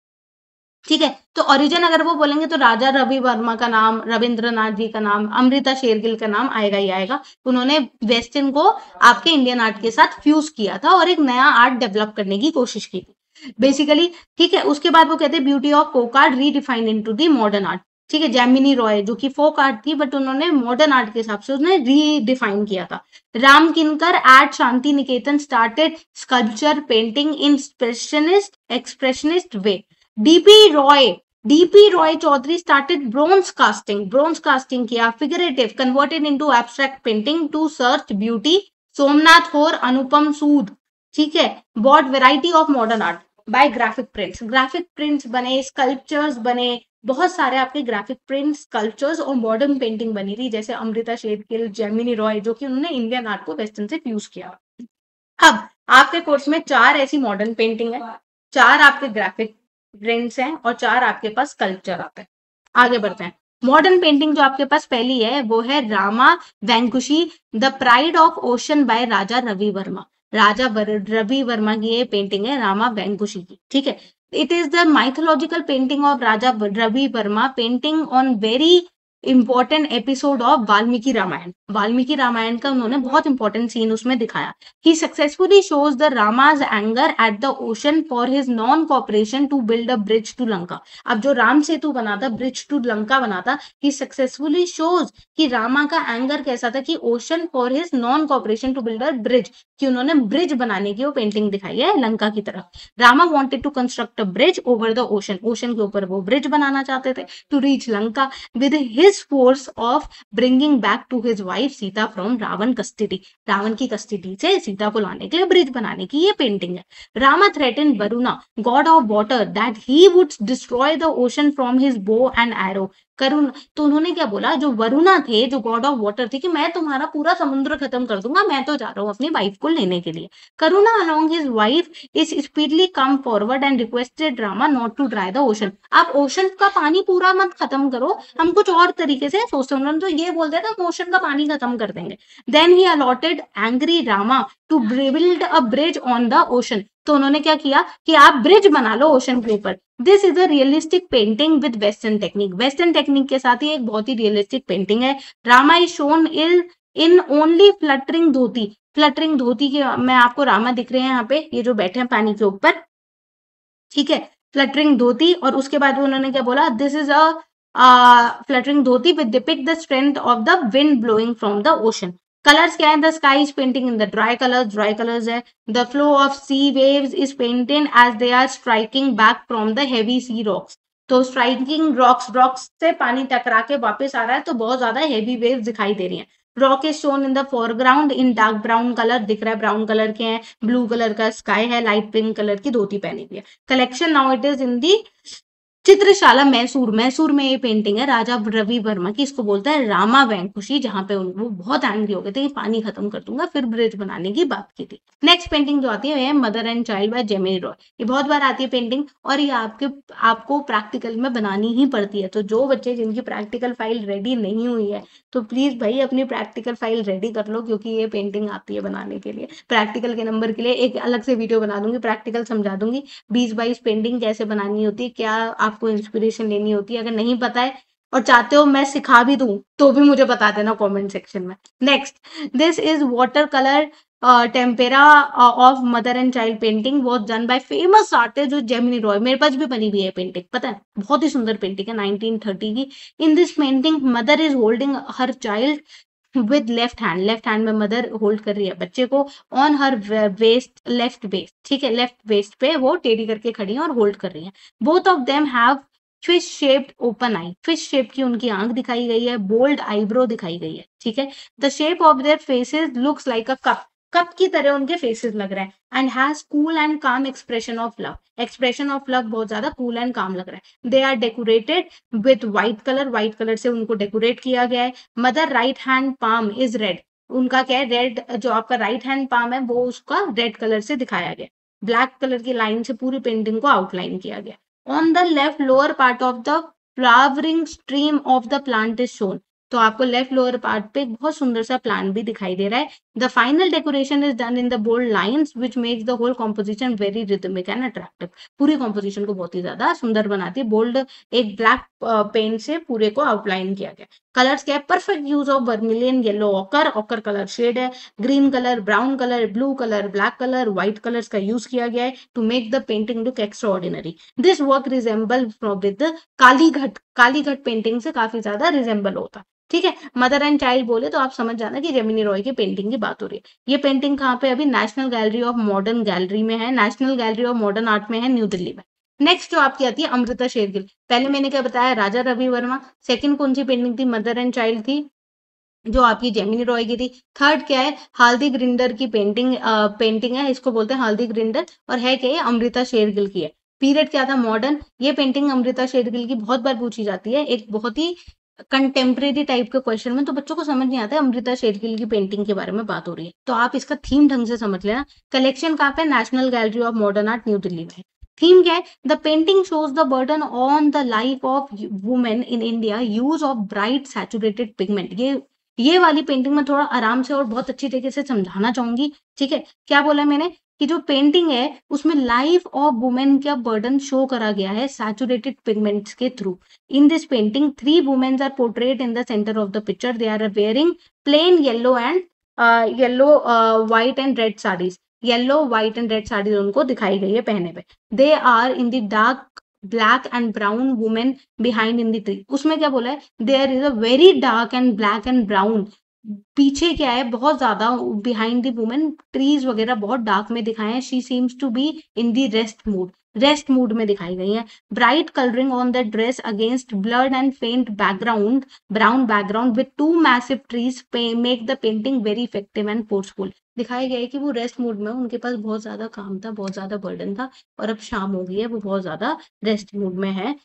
ठीक है। तो ओरिजिन अगर वो बोलेंगे तो राजा रवि वर्मा का नाम, रविंद्रनाथ जी का नाम, अमृता शेरगिल का नाम आएगा ही आएगा। उन्होंने वेस्टर्न को आपके इंडियन आर्ट के साथ फ्यूज किया था और एक नया आर्ट डेवलप करने की कोशिश की थी बेसिकली, ठीक है। उसके बाद वो कहते हैं beauty of folk art redefined into the modern art, ठीक है। जैमिनी रॉय जो कि फोक आर्ट थी बट उन्होंने मॉडर्न आर्ट के हिसाब से उसने रीडिफाइन किया था। Ram Kinkar at Shanti Niketan started sculpture painting in expressionist way. D P Roy Chowdhury started bronze casting किया, figurative converted into abstract painting to search beauty. Somnath Hore, Anupam Sood, ठीक है, but variety of modern art bye graphic prints बने, स्कल्पचर्स बने, बहुत सारे आपके ग्राफिक प्रिंट्स, स्कल्पचर्स और modern painting बनी थी, जैसे अमृता शेरगिल, जैमिनी रॉय, जो कि उन्होंने इंडियन आर्ट को वेस्टर्न से फ्यूज किया। अब आपके कोर्स में 4 ऐसी मॉडर्न पेंटिंग है, 4 आपके ग्राफिक प्रिंट्स हैं और 4 आपके पास स्कल्पचर आते हैं। आगे बढ़ते हैं। मॉडर्न पेंटिंग जो आपके पास पहली है वो है Rama vanquishing, the pride of ocean by Raja Ravi Varma. Raja Ravi Varma की ये पेंटिंग है रामा वैंकुशी की, ठीक है। It is the mythological painting of Raja Ravi Varma, painting on very important episode of Valmiki Ramayana. Valmiki Ramayana का उन्होंने बहुत इंपॉर्टेंट सीन उसमें दिखाया। He successfully shows the Rama's anger at the ocean for his non cooperation to build a bridge to Lanka. अब जो राम सेतु बना था, bridge to Lanka बना था, ही सक्सेसफुली शोज कि रामा का एंगर कैसा था कि ocean for his non cooperation to build a bridge, कि उन्होंने ब्रिज बनाने की वो पेंटिंग दिखाई है लंका की तरफ। Rama wanted to construct a bridge over the ocean, ocean के ऊपर वो ब्रिज बनाना चाहते थे to reach Lanka with his force of bringing back to his wife Sita from Ravan custody. Ravan की कस्टडी से सीता को लाने के लिए ब्रिज बनाने की ये पेंटिंग है। Rama threatened Varuna god of water that he would destroy the ocean from his bow and arrow. करुण, तो उन्होंने क्या बोला, जो वरुणा थे, जो गॉड ऑफ वाटर थे, कि मैं तुम्हारा पूरा समुद्र खत्म कर दूंगा, मैं तो जा रहा हूँ अपनी वाइफ को लेने के लिए। करुणा along his wife is speedily come forward and requested Rama not to dry the ocean। आप ओशन का पानी पूरा मत खत्म करो, हम कुछ और तरीके से सोचते हैं। उन्होंने तो ये बोल दिया था हम ओशन का पानी खत्म कर देंगे। Then he allotted angry Rama to build a bridge on the ocean. तो उन्होंने क्या किया कि आप ब्रिज बना लो ओशन के ऊपर। This is a realistic painting with western technique. Western technique के साथ ही एक बहुत ही रियलिस्टिक पेंटिंग है। Rama is shown in only fluttering dhoti. Fluttering dhoti के मैं आपको रामा दिख रहे हैं यहाँ पे, ये जो बैठे हैं पानी के ऊपर, ठीक है, फ्लटरिंग धोती। और उसके बाद उन्होंने क्या बोला, this is a fluttering dhoti with depict the strength of the wind blowing from the ocean. Colours क्या है, the sky is painting in the dry colours है। The flow of sea waves is painted as they are striking back from the heavy sea rocks. तो striking rocks से पानी टकरा के वापस आ रहा है, तो बहुत ज्यादा हेवी वेव्स दिखाई दे रही हैं। Rock is shown in the foreground in dark brown colour, दिख रहा है ब्राउन कलर के हैं, ब्लू कलर का स्काई है, लाइट पिंक कलर की धोती पहनी हुई है। Collection now it is in the Chitrashala Mysore में ये पेंटिंग है राजा रवि वर्मा की। इसको बोलता है रामा वैंकुशी, जहां पे वो बहुत एंग्री हो गए थे कि पानी खत्म कर दूंगा, फिर ब्रिज बनाने की बात की थी। नेक्स्ट पेंटिंग जो आती है mother and child by Jamini Roy. ये बहुत बार आती है पेंटिंग और ये आपको प्रैक्टिकल में बनानी ही पड़ती है। तो जो बच्चे जिनकी प्रैक्टिकल फाइल रेडी नहीं हुई है तो प्लीज भाई अपनी प्रैक्टिकल फाइल रेडी कर लो, क्योंकि ये पेंटिंग आती है बनाने के लिए। प्रैक्टिकल के नंबर के लिए एक अलग से वीडियो बना दूंगी, प्रैक्टिकल समझा दूंगी 20-22 पेंटिंग कैसे बनानी होती है, क्या आपको इंस्पिरेशन लेनी होती है। अगर नहीं पता है और चाहते हो मैं सिखा भी दूं तो भी मुझे बता देना कमेंट सेक्शन में। Next, this is water colour tempera of mother and child painting was done by famous artist जो जेमिनी रॉय। मेरे पास भी बनी हुई है पेंटिंग, पता है, बहुत ही सुंदर पेंटिंग है 1930 की। In this painting mother is holding her child with left hand में मदर होल्ड कर रही है बच्चे को on her waist, left waist, ठीक है, लेफ्ट वेस्ट पे वो टेढ़ी करके खड़ी है और होल्ड कर रही है। Both of them have fish shaped open I, fish shape की उनकी आंख दिखाई गई है, बोल्ड आईब्रो दिखाई गई है, ठीक है। The shape of their faces looks like a cup, cup की तरह उनके फेसेस लग रहे हैं। And has cool and calm expression of love, expression of love बहुत ज्यादा कूल एंड काम लग रहा है। They are decorated with white colour से उनको डेकोरेट किया गया है। Mother right hand palm is red, उनका क्या है, रेड, जो आपका राइट हैंड पाम है वो उसका रेड कलर से दिखाया गया। ब्लैक कलर की लाइन से पूरी पेंटिंग को आउटलाइन किया गया। On the left lower part of the flowering stream of the plant is shown, तो आपको लेफ्ट लोअर पार्ट पे एक बहुत सुंदर सा प्लांट भी दिखाई दे रहा है। The final decoration is done in the bold lines which makes the whole composition very rhythmic and attractive, पूरी कॉम्पोजिशन को बहुत ही ज्यादा सुंदर बनाती है। बोल्ड एक ब्लैक पेन से पूरे को आउटलाइन किया गया। कलर्स क्या है, perfect use of vermilion yellow ochre, ochre colour shade है, green colour, brown colour, blue colour, black colour, white colours का यूज किया गया है to make the painting look extraordinary. This work resemble with Kalighat painting से काफी ज्यादा resemble होता है, ठीक है। मदर एंड चाइल्ड बोले तो आप समझ जाना कि जेमिनी रॉय की पेंटिंग की बात हो रही है। ये पेंटिंग कहाँ पे, अभी national gallery of modern gallery में है, national gallery of modern art में है, न्यू दिल्ली में। नेक्स्ट जो आपकी आती है अमृता शेरगिल, पहले मैंने क्या बताया, राजा रवि वर्मा। सेकंड कौन सी पेंटिंग थी, मदर एंड चाइल्ड थी जो आपकी जेमिनी रॉय की थी। थर्ड क्या है, हाल्दी ग्रिंडर की पेंटिंग है, इसको बोलते हैं हाल्दी ग्रिंडर, और है क्या, ये अमृता शेरगिल की है। पीरियड क्या था, मॉडर्न। ये पेंटिंग अमृता शेरगिल की बहुत बार पूछी जाती है, एक बहुत ही कंटेम्प्रेरी टाइप के क्वेश्चन में, तो बच्चों को समझ नहीं आता है अमृता शेरगिल की पेंटिंग के बारे में बात हो रही है, तो आप इसका थीम ढंग से समझ लेना। कलेक्शन कहाँ पे, national gallery of modern art new Delhi में। थीम क्या है, the painting shows the burden on the life of women in India, use of bright saturated pigment. ये वाली पेंटिंग में थोड़ा आराम से और बहुत अच्छी तरीके से समझाना चाहूंगी, ठीक है। क्या बोला मैंने कि जो पेंटिंग है उसमें लाइफ ऑफ वुमेन का बर्डन शो करा गया है सैचुरेटेड पिगमेंट्स के through. In this painting, three women are portrayed in the center of the picture. They are wearing plain white and red sarees. Yellow, white and red sarees उनको दिखाई गई है पहने पे। They are in the dark black and brown women behind in the tree. उसमें क्या बोला है, there is a very dark and black and brown, पीछे क्या है बहुत ज्यादा बिहाइंड द वुमेन, ट्रीज वगैरह बहुत डार्क में दिखाए हैं। She seems to be in the rest mood में दिखाई गई है। Bright colouring on the dress against blood and faint background, brown background with two massive trees make the painting very effective and forceful. दिखाया गया है कि वो rest mood में, उनके पास बहुत ज्यादा काम था, बहुत ज्यादा बर्डन था, और अब शाम हो गई है, वो बहुत ज्यादा रेस्ट मूड में है।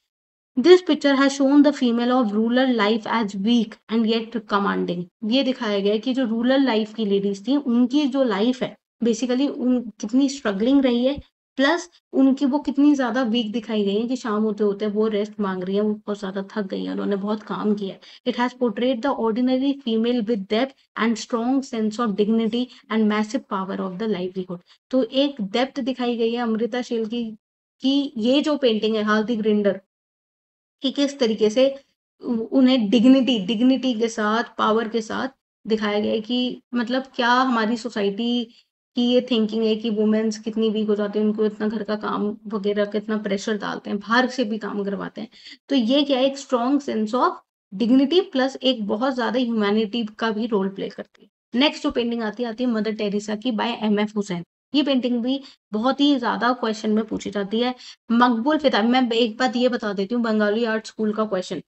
This picture has shown the female of rural life as weak and yet commanding. ये दिखाया गया है कि जो रूरल लाइफ की लेडीज थी उनकी जो लाइफ है बेसिकली उन कितनी स्ट्रगलिंग रही है, प्लस उनकी वो कितनी ज्यादा वीक दिखाई गई है कि शाम होते होते वो रेस्ट मांग रही है, वो बहुत ज्यादा थक गई है, उन्होंने बहुत काम किया है। It has portrait the ordinary female with depth and strong sense of dignity and massive power of the livelihood. तो एक डेप्थ दिखाई गई है अमृता शेल की ये जो पेंटिंग है हाल्दी ग्रिंडर कि किस तरीके से उन्हें डिग्निटी के साथ, पावर के साथ दिखाया गया है कि मतलब क्या हमारी सोसाइटी की ये थिंकिंग है कि वुमेन्स कितनी वीक हो जाती है, उनको इतना घर का काम वगैरह का इतना प्रेशर डालते हैं, बाहर से भी काम करवाते हैं। तो ये क्या है, एक strong sense of dignity plus एक बहुत ज्यादा ह्यूमैनिटी का भी रोल प्ले करती है। नेक्स्ट जो पेंटिंग आती है मदर टेरेसा की बाय MF हुसैन। ये पेंटिंग भी बहुत ही ज्यादा क्वेश्चन में पूछी जाती है। मकबूल फिदा, मैं एक बात ये बता देती हूँ, बंगाली आर्ट स्कूल का क्वेश्चन,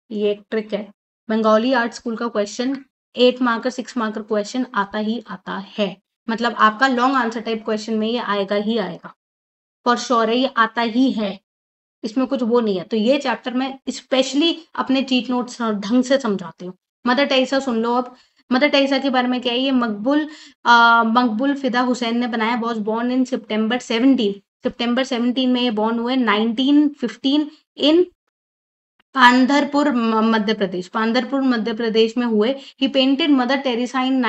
ये एक ट्रिक है, बंगाली आर्ट स्कूल का क्वेश्चन 8 मार्कर 6 मार्कर क्वेश्चन आता ही आता है, मतलब आपका लॉन्ग आंसर टाइप क्वेश्चन में ये आएगा ही आएगा, फॉर श्योर है, ये आता ही है, इसमें कुछ वो नहीं है। तो ये चैप्टर मैं स्पेशली अपने चीट नोट्स ढंग से समझाती हूँ। मदर टेरेसा सुन लो अब। मदर टेरेसा के बारे में क्या है, ये मकबूल फिदा हुसैन ने बनाया। वॉज बॉर्न इन सितंबर 17 में ये बॉर्न हुए 1915 इन पांधरपुर मध्य प्रदेश में हुए। He painted mother Teresa in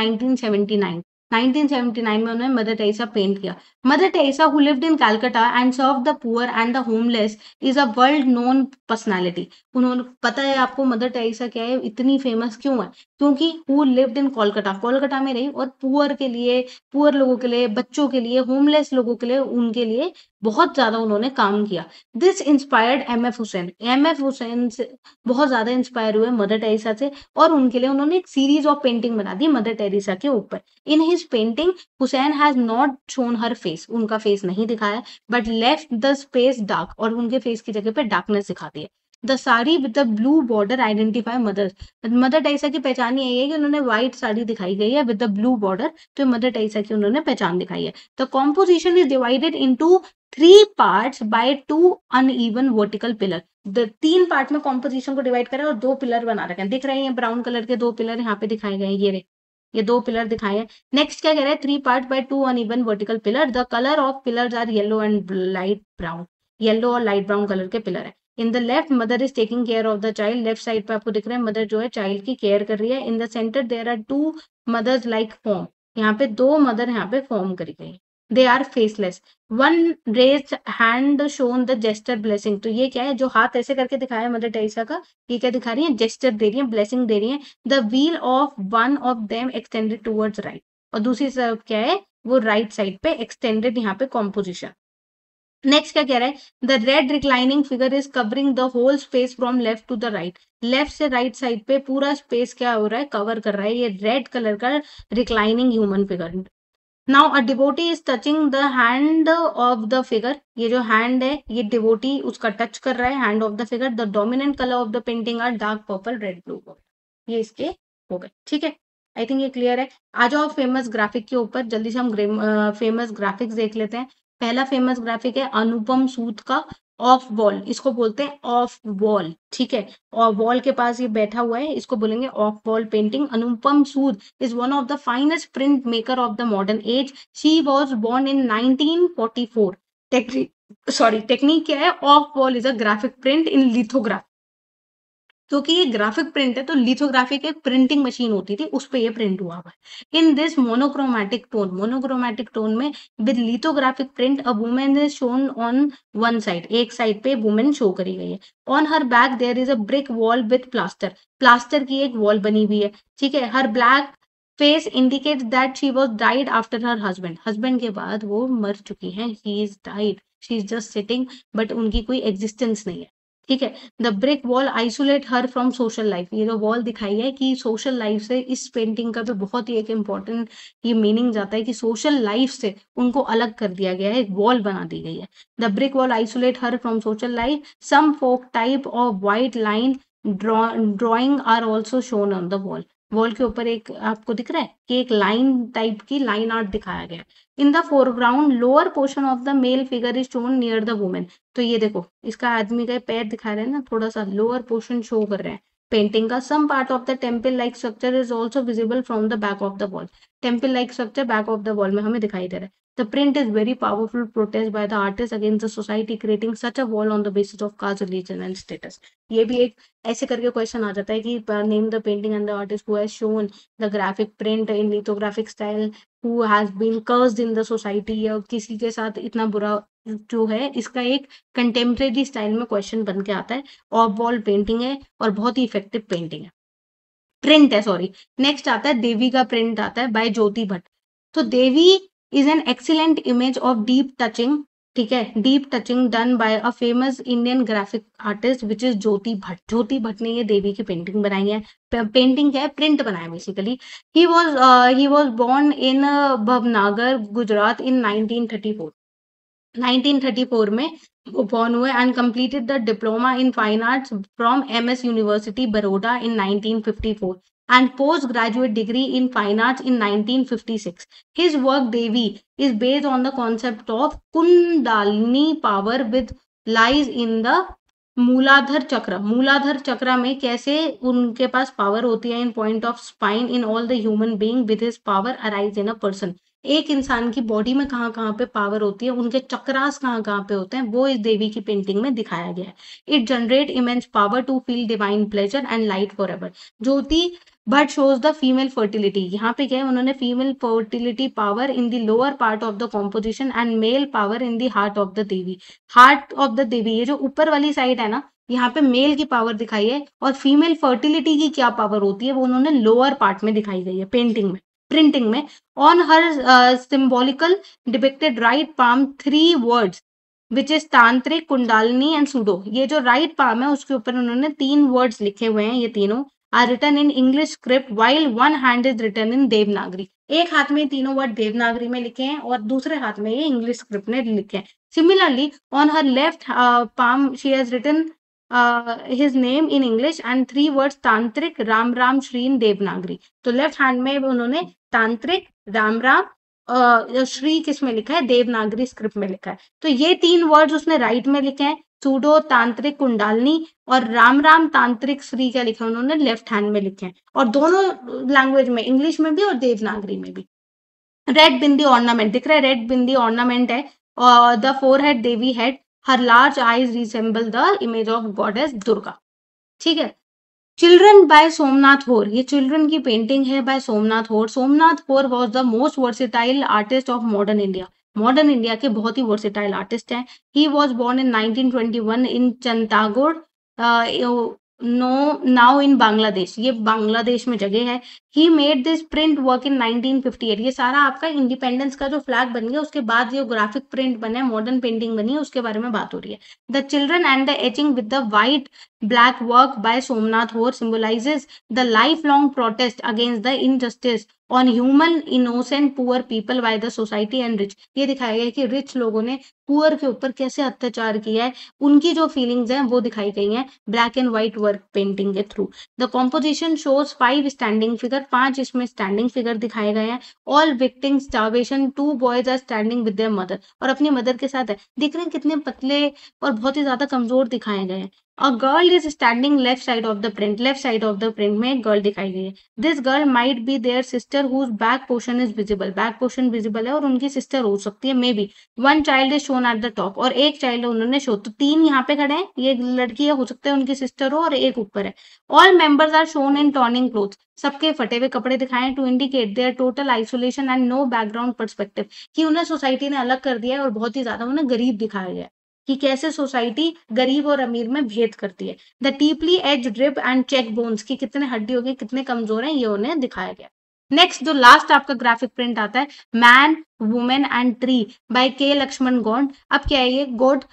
1979 में उन्होंने मदर टेरेसा पेंट किया। Mother Teresa who lived in Calcutta and serve the poor and the homeless is a world known personality. उन्होंने, पता है आपको मदर टेरेसा क्या है, इतनी फेमस क्यों है, क्योंकि हु लिव्ड इन कोलकाता में रही और पुअर लोगों के लिए, बच्चों के लिए, होमलेस लोगों के लिए, उनके लिए बहुत ज्यादा उन्होंने काम किया। This inspired M F Hussain. M F Hussain से बहुत ज्यादा इंस्पायर हुए मदर टेरेसा से, और उनके लिए उन्होंने एक सीरीज ऑफ पेंटिंग बना दी मदर टेरेसा के ऊपर। In his painting Hussain has not shown her face, उनका फेस नहीं दिखाया, but left the space dark, और उनके फेस की जगह पे डार्कनेस दिखा दिया। The sari with the blue border identify mother. Mother Teresa की पहचान यही है कि उन्होंने व्हाइट साड़ी दिखाई गई है विद द ब्लू बॉर्डर, तो मदर टेरेसा की उन्होंने पहचान दिखाई है। The composition is divided into 3 parts bye 2 uneven vertical pillar. 3 part में कॉम्पोजिशन को डिवाइड करें और 2 पिलर बना रखे हैं, दिख रहे हैं ब्राउन कलर के 2 पिलर यहाँ पे दिखाए गए हैं, ये 2 पिलर दिखाए हैं। नेक्स्ट क्या कह रहा है, 3 part by 2 uneven vertical pillar. The colour of pillars are yellow and light brown, yellow और लाइट ब्राउन कलर के पिलर है। In the left mother is taking care of the child, left side पे आपको दिख रहा है mother जो है चाइल्ड की केयर कर रही है। In the centre there are 2 mothers like form, यहाँ पे 2 मदर यहाँ पे फॉर्म करी गई, they are faceless. One raise hand shown the gesture blessing, तो ये क्या है, जो हाथ ऐसे करके दिखाया है मदर टेरेसा का, ये क्या दिखा रही है, जेस्टर दे रही है, ब्लेसिंग दे रही है। The wheel of one of them extended towards right, और दूसरी तरफ क्या है, वो राइट साइड पे एक्सटेंडेड यहाँ पे कॉम्पोजिशन। नेक्स्ट क्या कह रहा है, the red reclining figure is covering the whole space from left to the right, left से राइट साइड पे पूरा स्पेस क्या हो रहा है, कवर कर रहा है ये रेड कलर का reclining human figure. Now a devotee is touching the hand of the figure, ये जो हैंड है ये डिवोटी उसका टच कर रहा है hand of the figure. The dominant colour of the painting are dark purple red blue, ये इसके हो गए, ठीक है। आई थिंक ये क्लियर है। आ जाओ फेमस ग्राफिक के ऊपर, जल्दी से हम फेमस ग्राफिक्स देख लेते हैं। पहला फेमस ग्राफिक है अनुपम सूद का ऑफ वॉल, इसको बोलते हैं ऑफ वॉल, ठीक है। और वॉल के पास ये बैठा हुआ है, इसको बोलेंगे off wall painting. Anupam Sood is one of the finest print maker of the modern age. She was born in 1944। Technique क्या है, off wall is a graphic print in lithograph, क्योंकि ये ग्राफिक प्रिंट है तो लिथोग्राफी की एक प्रिंटिंग मशीन होती थी, उस पर ये प्रिंट हुआ हुआ है। इन दिस मोनोक्रोमैटिक टोन में with lithographic print a women is shown on one side, एक साइड पे वुमेन शो करी गई है। On her back there is a brick wall with plaster, plaster की एक वॉल बनी हुई है, ठीक है। Her black face indicate that she was died after her husband, husband के बाद वो मर चुकी है, he is died, she is just sitting, but उनकी कोई एग्जिस्टेंस नहीं है, ठीक है। The brick wall isolate her from social life, ये जो वॉल दिखाई है कि सोशल लाइफ से, इस पेंटिंग का भी बहुत ही एक इम्पॉर्टेंट ये मीनिंग जाता है कि सोशल लाइफ से उनको अलग कर दिया गया है, एक वॉल बना दी गई है। The brick wall isolate her from social life, some folk type of white line drawing are also shown on the wall, wall के ऊपर एक आपको दिख रहा है कि एक लाइन टाइप की लाइन आर्ट दिखाया गया है। In the foreground lower portion of the male figure is shown near the women, तो ये देखो इसका आदमी का पैर दिखा रहे हैं ना, थोड़ा सा लोअर पोर्शन शो कर रहे हैं पेंटिंग का। Some part of the temple like structure is also visible from the back of the wall, temple like structure back of the wall में हमें दिखाई दे रहा है। The print is very powerful protest by the artist against the society creating such a wall on the basis of caste, religion and status. ये भी एक ऐसे करके क्वेश्चन आ जाता है कि name the painting and the artist who has shown the graphic print in lithographic style who has been cursed in the society, या किसी के साथ इतना बुरा जो है, इसका एक कंटेम्प्रेरी स्टाइल में क्वेश्चन बन के आता है। ऑफ वॉल पेंटिंग है और बहुत ही इफेक्टिव पेंटिंग है, प्रिंट है, सॉरी। नेक्स्ट आता है देवी का प्रिंट आता है बाय ज्योति भट्ट। तो Devi is an excellent image of deep touching, ठीक है, deep touching done by a famous Indian graphic artist which is Jyoti Bhatt. Jyoti Bhatt ने ये देवी की पेंटिंग बनाई है। पेंटिंग क्या है, प्रिंट बनाया basically. He was born in Bhavnagar Gujarat in 1934, 1934 में वो बॉर्न हुए and completed the diploma in fine arts from MS university Baroda in 1954 and postgraduate degree in fine arts in 1956. His work Devi is based on the concept of Kundalini power with lies in the मूलाधार चक्र। मूलाधार चक्र में कैसे उनके पास power होती है in point of spine in all the human being with his power arise in a person. एक इंसान की बॉडी में कहाँ कहाँ पे पावर होती है, उनके चक्रास कहाँ कहाँ पे होते हैं, वो इस देवी की पेंटिंग में दिखाया गया है। It generate immense power to feel divine pleasure and light for ever. Jyoti but shows the female fertility, यहाँ पे क्या है, उन्होंने female fertility power in the lower part of the composition and male power in the heart of the Devi. Heart of the Devi, ये जो ऊपर वाली side है ना, यहाँ पे मेल की पावर दिखाई है, और फीमेल फर्टिलिटी की क्या पावर होती है वो उन्होंने लोअर पार्ट में दिखाई गई है पेंटिंग में, प्रिंटिंग में। On her symbolical depicted right palm 3 words which is तांत्रिक, कुंडालिनी एंड सूडो। ये जो राइट पाम है उसके ऊपर उन्होंने 3 वर्ड्स लिखे हुए हैं, ये तीनों are written in English script while one hand is written in Devanagari. एक हाथ में तीनों वर्ड देवनागरी में लिखे हैं और दूसरे हाथ में ये इंग्लिश स्क्रिप्ट में लिखे हैं। Similarly on her left palm she has written his name in English and 3 words तांत्रिक, राम राम, श्री in देवनागरी। तो लेफ्ट हैंड में उन्होंने तांत्रिक, राम राम, श्री किस में लिखा है, देवनागरी स्क्रिप्ट में लिखा है। तो ये 3 वर्ड्स उसने राइट में लिखे हैं, सूडो, तांत्रिक, कुंडालनी, और राम राम, तांत्रिक, श्री क्या लिखा है उन्होंने लेफ्ट हैंड में लिखे हैं, और दोनों लैंग्वेज में, इंग्लिश में भी और देवनागरी में भी। रेड बिंदी ऑर्नामेंट दिख रहा है, रेड बिंदी ऑर्नामेंट है, the forehead Devi head, her large eyes resemble the image of goddess Durga. ठीक है। चिल्ड्रन बाय सोमनाथ होर, ये चिल्ड्रन की पेंटिंग है bye Somnath Hore. Somnath Hore was the most versatile artist of modern India. Modern India के बहुत ही वर्सेटाइल आर्टिस्ट हैं। He was born in 1921 in चंतागोड़, नाउ इन बांग्लादेश, ये बांग्लादेश में जगह है। He made this print work in 1958। ये सारा आपका इंडिपेंडेंस का जो फ्लैग बन गया उसके बाद ये ग्राफिक प्रिंट बने, मॉडर्न पेंटिंग बनी है, उसके बारे में बात हो रही है। The children and the etching with the white black work by Somnath होर symbolizes the lifelong protest against the injustice on human innocent poor people by the society and rich। ये दिखाया गया है कि रिच लोगों ने पुअर के ऊपर कैसे अत्याचार किया है, उनकी जो फीलिंग्स हैं वो दिखाई गई हैं black and white work painting के through. The composition shows 5 standing figure, 5 इसमें स्टैंडिंग फिगर दिखाए गए हैं। All victim starvation, 2 boys are standing with their mother, और अपनी मदर के साथ है। देख रहे हैं कितने पतले और बहुत ही ज्यादा कमजोर दिखाए गए हैं। A girl is standing left side of the print, left side of the print में एक गर्ल दिखाई गई है। This girl might be their sister whose back portion is visible, back portion visible है और उनकी सिस्टर हो सकती है may be. One child is shown at the top, और एक चाइल्ड उन्होंने शो, तो 3 यहाँ पे खड़े हैं, ये लड़की है, हो सकता है उनकी सिस्टर हो, और एक ऊपर है। All members are shown in torn clothes, सबके फटे हुए कपड़े दिखाए to indicate their total isolation and no background perspective, कि उन्हें सोसाइटी ने अलग कर दिया है और बहुत ही ज्यादा उन्हें गरीब दिखाया गया है, कि कैसे सोसाइटी गरीब और अमीर में भेद करती है। The deeply as drip and cheek bones, की कितने हड्डी हो गए, कितने कमजोर हैं, ये उन्हें दिखाया गया। नेक्स्ट जो लास्ट आपका ग्राफिक प्रिंट आता है, man, women and tree by K Laxman Goud. अब क्या है ये Goud,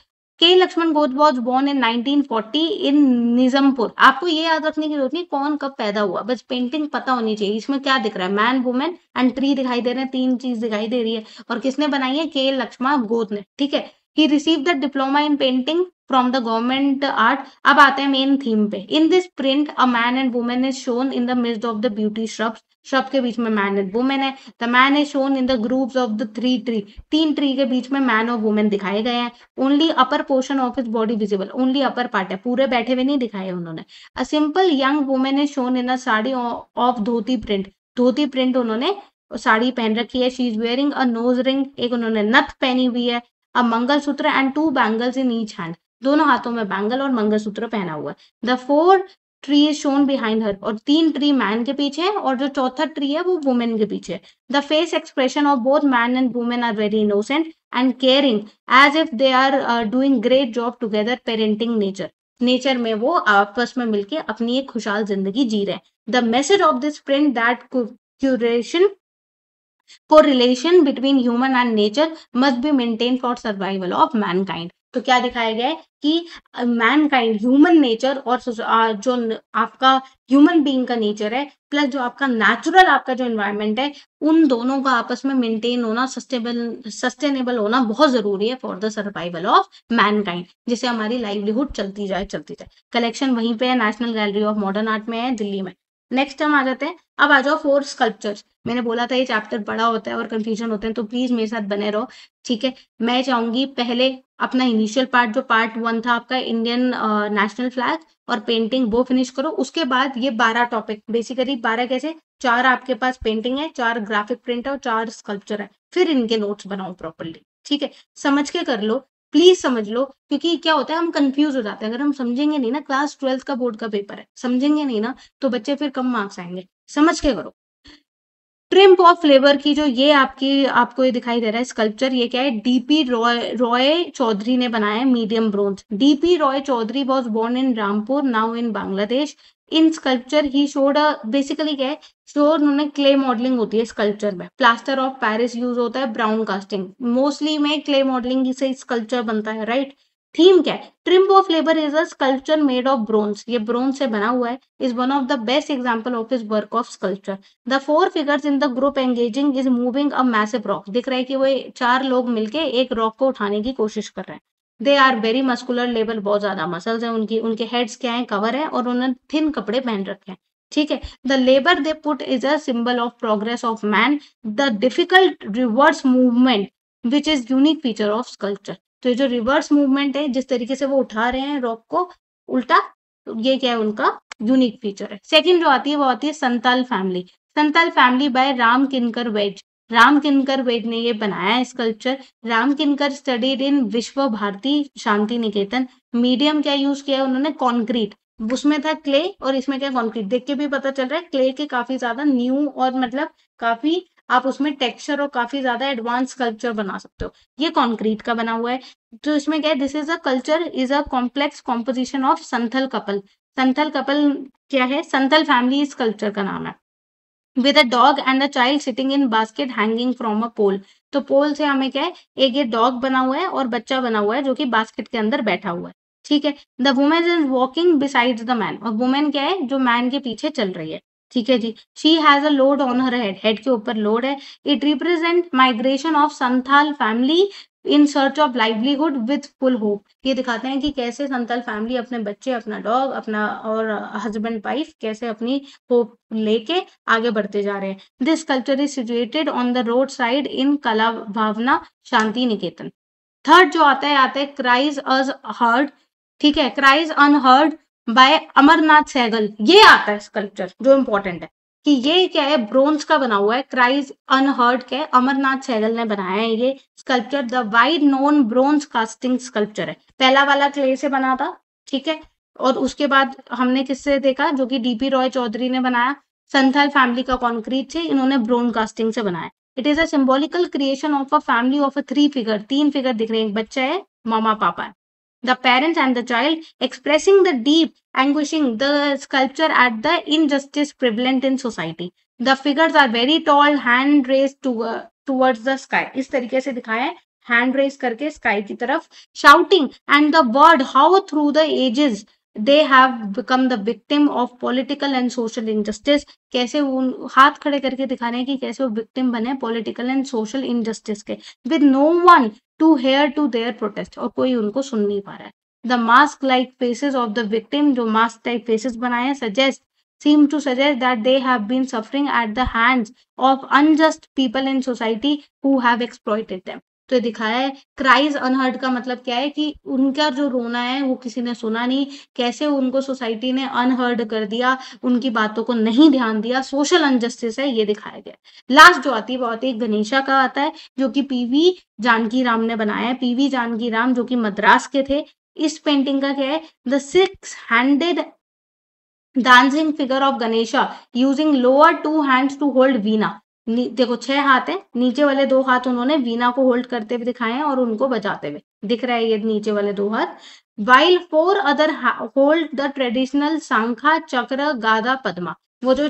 K Laxman Goud was born in 1940 in Nizampur. आपको ये याद रखने की जरूरत नहीं कौन कब पैदा हुआ, बस पेंटिंग पता होनी चाहिए। इसमें क्या दिख रहा है, मैन, वुमेन एंड ट्री दिखाई दे रहे हैं, 3 चीज दिखाई दे रही है, और किसने बनाई है, के लक्ष्मण गौड ने। ठीक है। He received the diploma in painting from the government art। अब आते हैं मेन थीम पे। In this print, a man and woman is shown in the midst of the beauty shrubs। shrub के बीच में man and woman है। The man is shown in the groups of the 3 tree। 3 tree के बीच में man और woman दिखाए गए हैं। Only upper portion of his body visible। Only upper part है, पूरे बैठे हुए नहीं दिखाए उन्होंने। A simple young woman is shown in a sari of dhoti print। Dhoti print उन्होंने साड़ी पहन रखी है। She is wearing a nose ring, एक उन्होंने नथ पहनी हुई है। अब mangalsutra and 2 bangles in each hand, दोनों हाथों में बैंगल और मंगलसूत्र पहना हुआ है। The 4 tree is shown behind her, और 3 ट्री मैन के पीछे है और जो चौथा ट्री है वो वुमेन के पीछे है। The face expression of both man and women are very innocent and caring as if they are doing great job together parenting nature. Nature में वो आपस में मिलके अपनी एक खुशहाल जिंदगी जी रहे हैं। The message of this print that curation correlation between human and nature must be maintained for survival of mankind। तो क्या दिखाया गया है कि मैनकाइंड, ह्यूमन नेचर, और जो आपका ह्यूमन बीइंग का नेचर है प्लस जो आपका नेचुरल आपका जो एनवायरनमेंट है, उन दोनों का आपस में मेंटेन होना, सस्टेनेबल होना बहुत जरूरी है for the survival of Mankind, जिससे हमारी लाइवलीहुड चलती जाए। कलेक्शन वहीं पे है, national gallery of modern art में है दिल्ली में। नेक्स्ट हम आ जाते हैं, अब आ जाओ 4 स्कल्पचर्स। मैंने बोला था ये चैप्टर बड़ा होता है और कंफ्यूजन होते हैं, तो प्लीज मेरे साथ बने रहो। ठीक है। मैं चाहूंगी पहले अपना इनिशियल पार्ट जो पार्ट 1 था आपका इंडियन नेशनल फ्लैग और पेंटिंग, वो फिनिश करो। उसके बाद ये 12 टॉपिक, बेसिकली 12 कैसे, 4 आपके पास पेंटिंग है, 4 ग्राफिक प्रिंट है और 4 स्कल्पचर है, फिर इनके नोट्स बनाओ प्रॉपरली। ठीक है। समझ के कर लो, प्लीज समझ लो, क्योंकि क्या होता है हम कंफ्यूज हो जाते हैं। अगर हम समझेंगे नहीं ना, क्लास 12 का बोर्ड का पेपर है, समझेंगे नहीं ना तो बच्चे फिर कम मार्क्स आएंगे। समझ के करो। ट्रिम्प ऑफ फ्लेवर की जो ये आपको ये दिखाई दे रहा है स्कल्पचर, ये क्या है, डीपी रॉय चौधरी ने बनाया है, medium bronze. DP Roy Chowdhury was born in Rampur, now in Bangladesh. In sculpture he showed basically क्या है, शो उन्होंने क्ले मॉडलिंग होती है स्कल्पचर में, प्लास्टर ऑफ पेरिस यूज होता है, ब्राउन कास्टिंग मोस्टली में क्ले मॉडलिंग से स्कल्पचर बनता है, राइट। थीम क्या है, triumph of labour is a sculpture made of bronze, ये ब्रोंज से बना हुआ है, is one of the best example of his work of sculpture. The 4 figures in the group engaging is moving a massive rock, दिख रहा है कि वो 4 लोग मिलके एक रॉक को उठाने की कोशिश कर रहे हैं। They are very muscular, labour बहुत ज्यादा मसल्स है उनकी, उनके हेड्स क्या है, कवर है, और उन्होंने थिन कपड़े पहन रखे हैं, ठीक है। The labour they put is a symbol of progress of man, the difficult reverse movement which is unique feature of sculpture. तो ये जो रिवर्स मूवमेंट है, जिस तरीके से वो उठा रहे हैं रॉक को उल्टा, ये क्या है उनका यूनिक फीचर है। सेकंड जो आती है वो आती है Santal family. Santal family by Ram Kinkar Baij, Ram किनकर वेद ने ये बनाया है स्कल्पचर। राम किनकर स्टडीड इन विश्व भारती शांति निकेतन। मीडियम क्या यूज किया है उन्होंने, कॉन्क्रीट, उसमें था क्ले और इसमें क्या कॉन्क्रीट, देख के भी पता चल रहा है क्ले के काफी ज्यादा न्यू और मतलब काफी आप उसमें टेक्सचर और काफी ज्यादा एडवांस स्कल्पचर बना सकते हो। ये कॉन्क्रीट का बना हुआ है। तो इसमें क्या है, this is a culture is a complex composition of Santhal couple. Santhal couple क्या है, संथल फैमिली इस कल्चर का नाम है। With a dog and a child sitting in basket hanging from a pole. तो पोल से हमें क्या है, एक ये डॉग बना हुआ है और बच्चा बना हुआ है जो कि बास्केट के अंदर बैठा हुआ है, ठीक है। The women is walking besides the man, और वुमेन क्या है, जो मैन के पीछे चल रही है, ठीक है जी। She has a load on her head, head के ऊपर लोड है। It represent migration of Santhal family in search of livelihood with full hope. ये दिखाते हैं कि कैसे संथाल फैमिली अपने बच्चे, अपना डॉग, अपना और हस्बैंड वाइफ कैसे अपनी होप लेके आगे बढ़ते जा रहे हैं। This culture is situated on the road side इन कला भावना शांति निकेतन। थर्ड जो आता है क्राइज अज हर्ड, ठीक है, cries unheard by Amarnath Sehgal. ये आता है स्कल्पचर जो इंपॉर्टेंट है कि ये क्या है, ब्रोंज का बना हुआ है, क्राइज अनहर्ड क्या है, अमरनाथ सहगल ने बनाया है ये sculpture. The wide known bronze casting sculpture है। पहला वाला क्ले से बना था, ठीक है, और उसके बाद हमने किससे देखा, जो कि डीपी रॉय चौधरी ने बनाया। संथाल फैमिली का कॉन्क्रीट से, इन्होंने ब्रोन कास्टिंग से बनाया। It is a symbolical creation of a family of a 3 figure, 3 figure दिख रहे हैं, एक बच्चा है, मामा पापा है। The parents and the child expressing the deep anguishing the sculpture at the injustice prevalent in society. The figures are very tall, hand raised towards the sky. इस तरीके से दिखाया है, hand raise करके sky की तरफ, shouting and the word how through the ages they have become the victim of political and social injustice. कैसे उन हाथ खड़े करके दिखा रहे हैं कि कैसे वो victim बने political and social injustice के, with no one to hear to their protest, और कोई उनको सुन नहीं पा रहा है। The mask like faces of the victim, जो mask type faces बनाए हैं, seem to suggest that they have been suffering at the hands of unjust people in society who have exploited them. तो दिखाया है क्राइज अनहर्ड का मतलब क्या है कि उनका जो रोना है वो किसी ने सुना नहीं, कैसे उनको सोसाइटी ने अनहर्ड कर दिया, उनकी बातों को नहीं ध्यान दिया, सोशल अनजस्टिस है, ये दिखाया गया। लास्ट जो आती है वो आती है गणेशा का आता है, जो कि पीवी जानकी राम ने बनाया है। पीवी जानकी राम जो कि मद्रास के थे। इस पेंटिंग का क्या है, the 6 handed dancing figure of Ganesha using lower 2 hands to hold veena. देखो 6 हाथ है, नीचे वाले 2 हाथ उन्होंने वीणा को होल्ड करते हुए दिखाए हैं और उनको बजाते हुए दिख रहा है, ये नीचे वाले 2 हाथ। while 4 other hold the traditional शंखा चक्र गाधा पद्मा। वो जो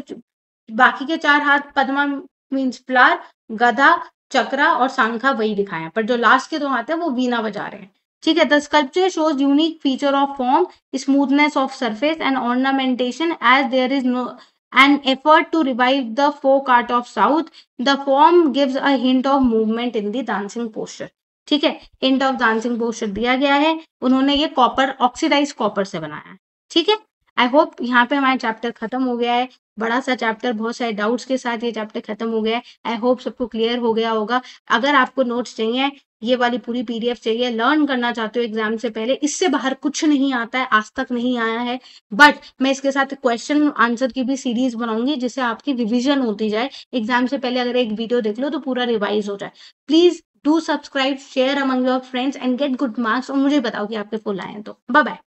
बाकी के 4 हाथ, पद्मा मीन्स फ्लावर, गधा, चक्रा और शंखा वही दिखाए हैं, पर जो लास्ट के 2 हाथ है वो वीणा बजा रहे हैं, ठीक है। The sculpture shows unique feature of form, smoothness of surface and ornamentation, as there is no an effort to revive the folk art of south. The form gives a hint of movement in the dancing posture, ठीक है। Hint of dancing posture दिया गया है, उन्होंने ये copper, oxidise copper से बनाया है, ठीक है। आई होप यहाँ पे हमारा चैप्टर खत्म हो गया है, बड़ा सा चैप्टर, बहुत सारे डाउट्स के साथ ये चैप्टर खत्म हो गया है। आई होप सबको क्लियर हो गया होगा। अगर आपको नोट्स चाहिए, ये वाली पूरी पीडीएफ चाहिए, लर्न करना चाहते हो एग्जाम से पहले, इससे बाहर कुछ नहीं आता है, आज तक नहीं आया है, बट मैं इसके साथ क्वेश्चन आंसर की भी सीरीज बनाऊंगी जिससे आपकी रिविजन होती जाए। एग्जाम से पहले अगर एक वीडियो देख लो तो पूरा रिवाइज हो जाए। Please do subscribe, share among your friends and get good marks, और मुझे बताओ कि आपके फुल आए हैं तो। Bye bye.